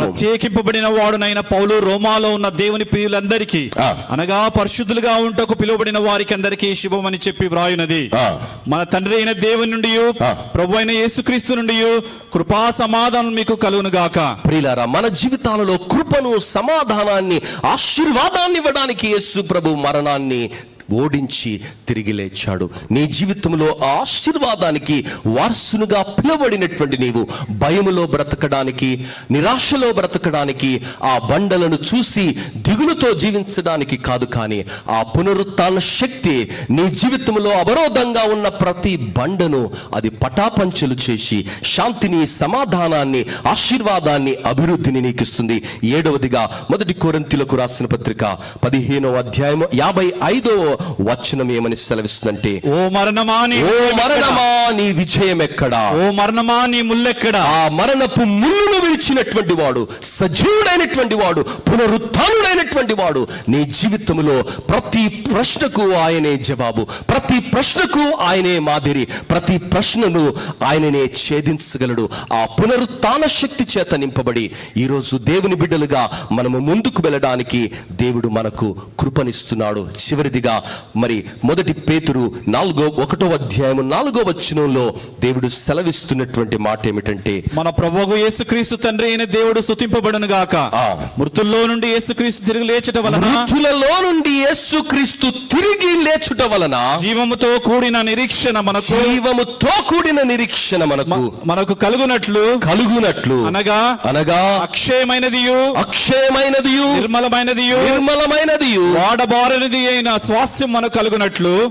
ప్రత్యేకింపబడిన వాడునైన పౌలు రోమాలో ఉన్న దేవుని ప్రియులందరికీ అనగా పరిశుద్ధులుగా ఉంటకు పిలువబడిన వారికి అందరికీ శుభమని చెప్పి వ్రాయునది. మన తండ్రి అయిన దేవుని నుండి ప్రభు అయిన యేసుక్రీస్తు నుండి కృపా సమాధానం మీకు కలుగును గాక. ప్రియులారా, మన జీవితాలలో కృపను, సమాధానాన్ని, ఆశీర్వాదాన్ని ఇవ్వడానికి యేసు ప్రభు మరణాన్ని ఓడించి తిరిగి లేచాడు. నీ జీవితంలో ఆ ఆశీర్వాదానికి వారసునుగా పిలువబడినటువంటి నీవు భయములో బ్రతకడానికి, నిరాశలో బ్రతకడానికి, ఆ బండలను చూసి దిగులుతో జీవించడానికి కాదు, కానీ ఆ పునరుత్థాన శక్తి నీ జీవితంలో అవరోధంగా ఉన్న ప్రతి బండను అది పటాపంచలు చేసి శాంతిని, సమాధానాన్ని, ఆశీర్వాదాన్ని, అభివృద్ధిని నీకు ఇస్తుంది. 7వదిగా 1 కొరింథీయులకు రాసిన పత్రిక 15వ అధ్యాయం 55వ వచనం ఏమని సెలవిస్తుందంటే, ఓ మరణమా నీ విజయం ఎక్కడా? ఓ మరణమా నీ ముల్లెక్కడా? ఆ మరణపు ముళ్ళును విడిచినటువంటి వాడు, సజీవుడైనటువంటి వాడు, పునరుత్థానుడైనటువంటి వాడు నీ జీవితంలో ప్రతి ప్రశ్నకు ఆయనే జవాబు, ప్రతి ప్రశ్నకు ఆయనే మాదిరి, ప్రతి ప్రశ్నను ఆయననే ఛేదించగలడు. ఆ పునరుత్థాన శక్తి చేత నింపబడి ఈరోజు దేవుని బిడ్డలుగా మనము ముందుకు వెళ్ళడానికి దేవుడు మనకు కృపనిస్తున్నాడు. చివరిదిగా 1 పేతురు 1వ అధ్యాయం 4వ వచనంలో దేవుడు సెలవిస్తున్నటువంటి మాట ఏమిటంటే, మన ప్రభువు యేసుక్రీస్తు తండ్రి అయిన దేవుడు స్తుతింపబడును గాక. మృతుల్లో నుండి యేసుక్రీస్తు తిరిగి లేచుట వలన, మృతులలో నుండి యేసుక్రీస్తు తిరిగి లేచుట వలన జీవముతో కూడిన నిరీక్షణ మనకు కలుగునట్లు అనగా అక్షయమైనదియు నిర్మలమైనదియు వాడబారనిది అయిన స్వాస్థ్యం మనకు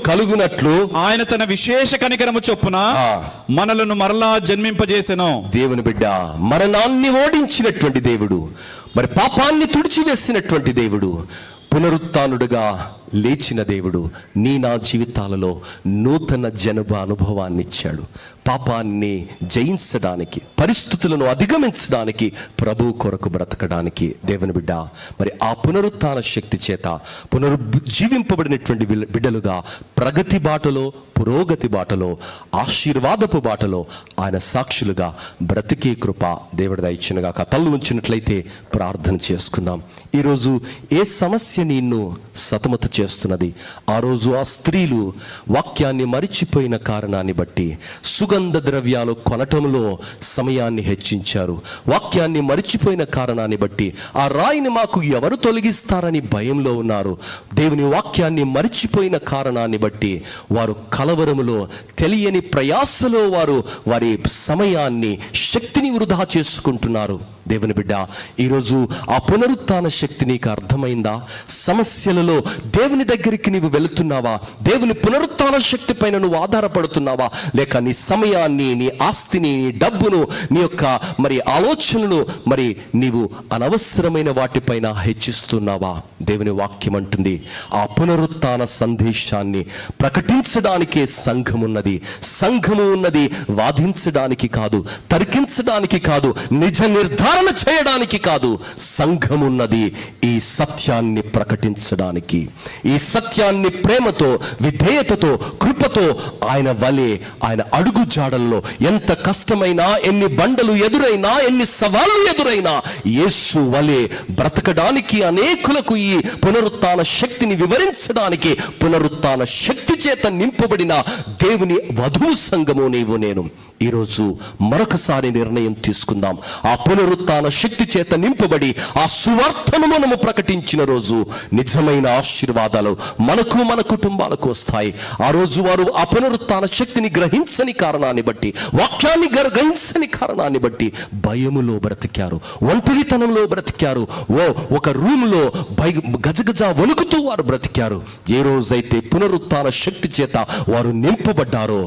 కలుగునట్లు ఆయన తన విశేష కనికరము చొప్పున మనలను మరలా జన్మింపజేసెను. దేవుని బిడ్డ, మరణాన్ని ఓడించినటువంటి దేవుడు, పాపాన్ని తుడిచివేసినటువంటి దేవుడు, పునరుత్థానుడుగా లేచిన దేవుడు నా జీవితాలలో నూతన జనబ అనుభవాన్ని ఇచ్చాడు. పాపాన్ని జయించడానికి, పరిస్థితులను అధిగమించడానికి, ప్రభు కొరకు బ్రతకడానికి. దేవుని బిడ్డ, ఆ పునరుత్థాన శక్తి చేత పునరుజ్జీవింపబడినటువంటి బిడ్డలుగా ప్రగతి బాటలో, పురోగతి బాటలో, ఆశీర్వాదపు బాటలో ఆయన సాక్షులుగా బ్రతికే కృప దేవుడి దయచేయునుగాక. తల్లు ఉంచినట్లయితే ప్రార్థన చేసుకుందాం. ఈరోజు ఏ సమస్య నిన్ను సతమత చేస్తున్నది. ఆ రోజు ఆ స్త్రీలు వాక్యాన్ని మరిచిపోయిన కారణాన్ని బట్టి సుగంధ ద్రవ్యాలు కొనటంలో సమయాన్ని హెచ్చించారు. వాక్యాన్ని మరిచిపోయిన కారణాన్ని బట్టి ఆ రాయిని మాకు ఎవరు తొలగిస్తారని భయంలో ఉన్నారు. దేవుని వాక్యాన్ని మరిచిపోయిన కారణాన్ని బట్టి వారు కలవరములో, తెలియని ప్రయాసలో వారి సమయాన్ని, శక్తిని వృధా చేసుకుంటున్నారు. దేవుని బిడ్డ, ఈరోజు ఆ పునరుత్థాన శక్తి నీకు అర్థమైందా? సమస్యలలో దేవుని దగ్గరికి నీవు వెళుతున్నావా? దేవుని పునరుత్థాన శక్తి పైన నువ్వు ఆధారపడుతున్నావా? లేక నీ సమయాన్ని, నీ ఆస్తిని, నీ డబ్బును, నీ యొక్క ఆలోచనలు నీవు అనవసరమైన వాటిపైన హెచ్చిస్తున్నావా? దేవుని వాక్యం అంటుంది, ఆ పునరుత్థాన సందేశాన్ని ప్రకటించడానికే సంఘమున్నది. సంఘము ఉన్నది వాదించడానికి కాదు, తర్కించడానికి కాదు, నిజ నిర్ధారణ చేయడానికి కాదు. సంఘమున్నది ఈ సత్యాన్ని ప్రకటించడానికి. ఈ సత్యాన్ని ప్రేమతో, విధేయతతో, కృపతో ఆయన వలె, ఆయన అడుగు జాడల్లో ఎంత కష్టమైనా, ఎన్ని బండలు ఎదురైనా, ఎన్ని సవాళ్లు ఎదురైనా యేసు వలె బ్రతకడానికి, అనేకులకు ఈ పునరుత్థాన శక్తిని వివరించడానికి, పునరుత్థాన శక్తి చేత నింపబడిన దేవుని వధువు సంఘము నీవు నేను. ఈరోజు మరొకసారి నిర్ణయం తీసుకుందాం. ఆ పునరుత్థాన శక్తి చేత నింపబడి ఆ సువార్తను మనము ప్రకటించిన రోజు నిజమైన ఆశీర్వాదాలు మనకు, మన కుటుంబాలకు వస్తాయి. ఆ రోజు వారు ఆ పునరుత్థాన శక్తిని గ్రహించని కారణాన్ని బట్టి, వాక్యాన్ని గ్రహించని కారణాన్ని బట్టి భయములో బ్రతికారు, ఒంటరితనంలో బ్రతికారు, ఒక రూములో గజగజ వణుకుతూ వారు బ్రతికారు. ఏ రోజైతే పునరుత్థాన శక్తి చేత వారు నింపబడ్డారో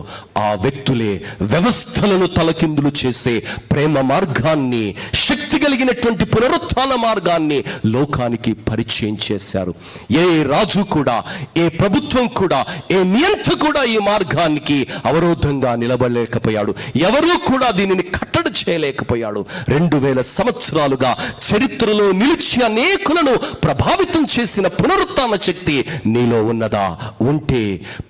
ఆ వ్యక్తులే వ్యవస్థలను తలకిందులు చేసే ప్రేమ మార్గాన్ని, శక్తి కలిగినటువంటి పునరుత్థాన మార్గాన్ని లోకానికి పరిచయం చేశారు. ఏ రాజు కూడా, ఏ ప్రభుత్వం కూడా, ఏ నియంత కూడా ఈ మార్గానికి అవరోధంగా నిలబడలేకపోయాడు. ఎవరూ కూడా దీనిని కట్టడి చేయలేకపోయాడు. 2000 సంవత్సరాలుగా చరిత్రలో నిలిచి అనేకులను ప్రభావితం చేసిన పునరుత్థాన శక్తి నీలో ఉన్నదా? ఉంటే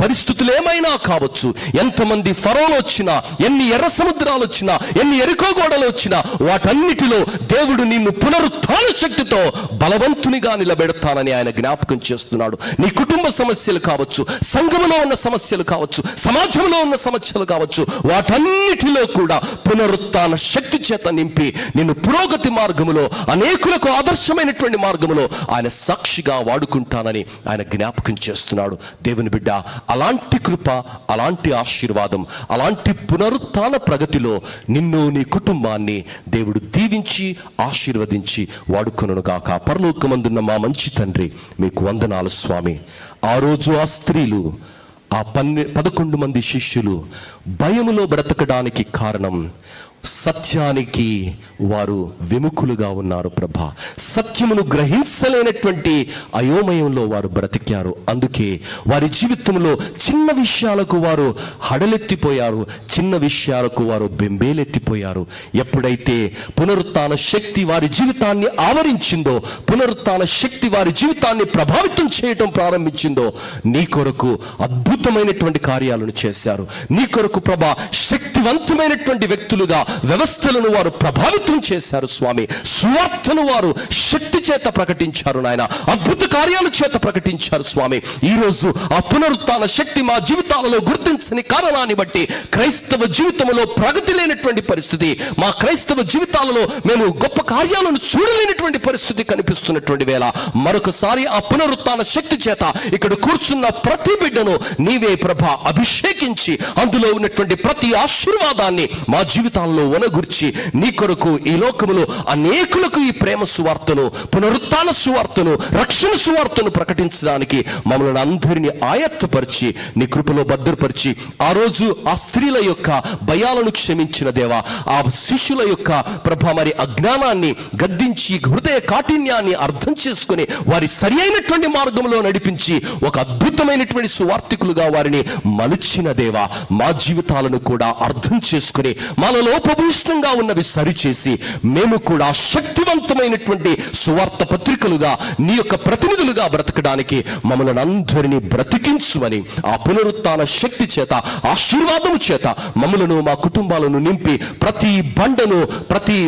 పరిస్థితులు ఏమైనా కావచ్చు, ఎంతమంది ఫరోలు వచ్చినా, ఎన్ని ఎర్ర సముద్రాలు వచ్చినా, ఎన్ని ఎరుకో గోడలు వచ్చినా, వాటన్నిటిలో దేవుడు నిన్ను పునరుత్థాన శక్తితో బలవంతునిగా నిలబెడతానని ఆయన జ్ఞాపకం చేస్తున్నాడు. నీ కుటుంబ సమస్యలు కావచ్చు, సంఘములో ఉన్న సమస్యలు కావచ్చు, సమాజంలో ఉన్న సమస్యలు కావచ్చు, వాటన్నిటిలో కూడా పునరుత్థాన శక్తి చేత నింపి నిన్ను పురోగతి మార్గములో, అనేకులకు ఆదర్శమైనటువంటి మార్గములో ఆయన సాక్షిగా వాడుకుంటానని ఆయన జ్ఞాపకం చేస్తున్నాడు. దేవుని బిడ్డ, అలాంటి కృప, అలాంటి ఆశీర్వాదం, అలాంటి పునరుత్థాన ప్రగతిలో నిన్ను, నీ కుటుంబాన్ని దేవుడు దీవించి ఆశీర్వదించి వాడుకొనును గాక. పరలోకమందున్న మా మంచి తండ్రి, మీకు వందనాలు స్వామి. ఆ రోజు ఆ స్త్రీలు, ఆ 11 మంది శిష్యులు భయములో బ్రతకడానికి కారణం సత్యానికి వారు విముఖులుగా ఉన్నారు ప్రభా. సత్యమును గ్రహించలేనటువంటి అయోమయంలో వారు బ్రతికారు. అందుకే వారి జీవితంలో చిన్న విషయాలకు వారు హడలెత్తిపోయారు, చిన్న విషయాలకు వారు బెంబేలెత్తిపోయారు. ఎప్పుడైతే పునరుత్థాన శక్తి వారి జీవితాన్ని ఆవరించిందో, పునరుత్థాన శక్తి వారి జీవితాన్ని ప్రభావితం చేయటం ప్రారంభించిందో, నీ కొరకు అద్భుతమైనటువంటి కార్యాలను చేశారు. నీ కొరకు ప్రభా శక్తివంతమైనటువంటి వ్యక్తులుగా వ్యవస్థలను వారు ప్రభావితం చేశారు స్వామి. సువార్తను వారు శక్తి చేత ప్రకటించారు నాయన, అద్భుత కార్యాల చేత ప్రకటించారు స్వామి. ఈరోజు ఆ పునరుత్థాన శక్తి మా జీవితాలలో గుర్తించని కారణాన్ని బట్టి క్రైస్తవ జీవితంలో ప్రగతి లేనటువంటి పరిస్థితి, మా క్రైస్తవ జీవితాలలో మేము గొప్ప కార్యాలను చూడలేనటువంటి పరిస్థితి కనిపిస్తున్నటువంటి వేళ, మరొకసారి ఆ పునరుత్థాన శక్తి చేత ఇక్కడ కూర్చున్న ప్రతి బిడ్డను నీవే ప్రభా అభిషేకించి అందులో ఉన్నటువంటి ప్రతి ఆశీర్వాదాన్ని మా జీవితాల్లో వనగుర్చి నీ కొరకు ఈ లోకములో అనేకులకు ఈ ప్రేమ సువార్తను, పునరుత్థాన సువార్తను, రక్షణ సువార్తను ప్రకటించడానికి మమ్మల్ని అందరినీ ఆయత్తపరిచి నీ కృపలో భద్రపరిచి, ఆ రోజు ఆ స్త్రీల యొక్క భయాలను క్షమించిన దేవా, ఆ శిష్యుల యొక్క ప్రభా అజ్ఞానాన్ని గద్దించి, హృదయ కాఠిన్యాన్ని అర్థం చేసుకుని వారి సరి అయినటువంటి మార్గంలో నడిపించి ఒక అద్భుతమైనటువంటి సువార్తికులుగా వారిని మలిచిన దేవా, మా జీవితాలను కూడా అర్థం చేసుకుని మాలో లోపభూయిష్టంగా ఉన్నవి సరిచేసి మేము కూడా శక్తివంత శక్తివంతమైనటువంటి సువార్త పత్రికలుగా నీ యొక్క ప్రతినిధులుగా బ్రతకడానికి మమ్మల్ని అందరినీ బ్రతికించుమని ఆ పునరుత్థాన శక్తి చేత, ఆశీర్వాదము చేత మమ్మలను, మా కుటుంబాలను నింపి ప్రతి బండను, ప్రతి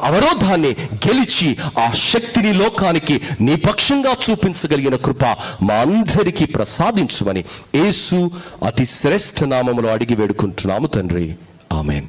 అవరోధాన్ని గెలిచి ఆ శక్తిని లోకానికి నీ పక్షంగా చూపించగలిగిన కృప మా అందరికీ ప్రసాదించుమని యేసు అతి శ్రేష్ఠ నామములో అడిగి వేడుకుంటున్నాము తండ్రి. ఆమేన్.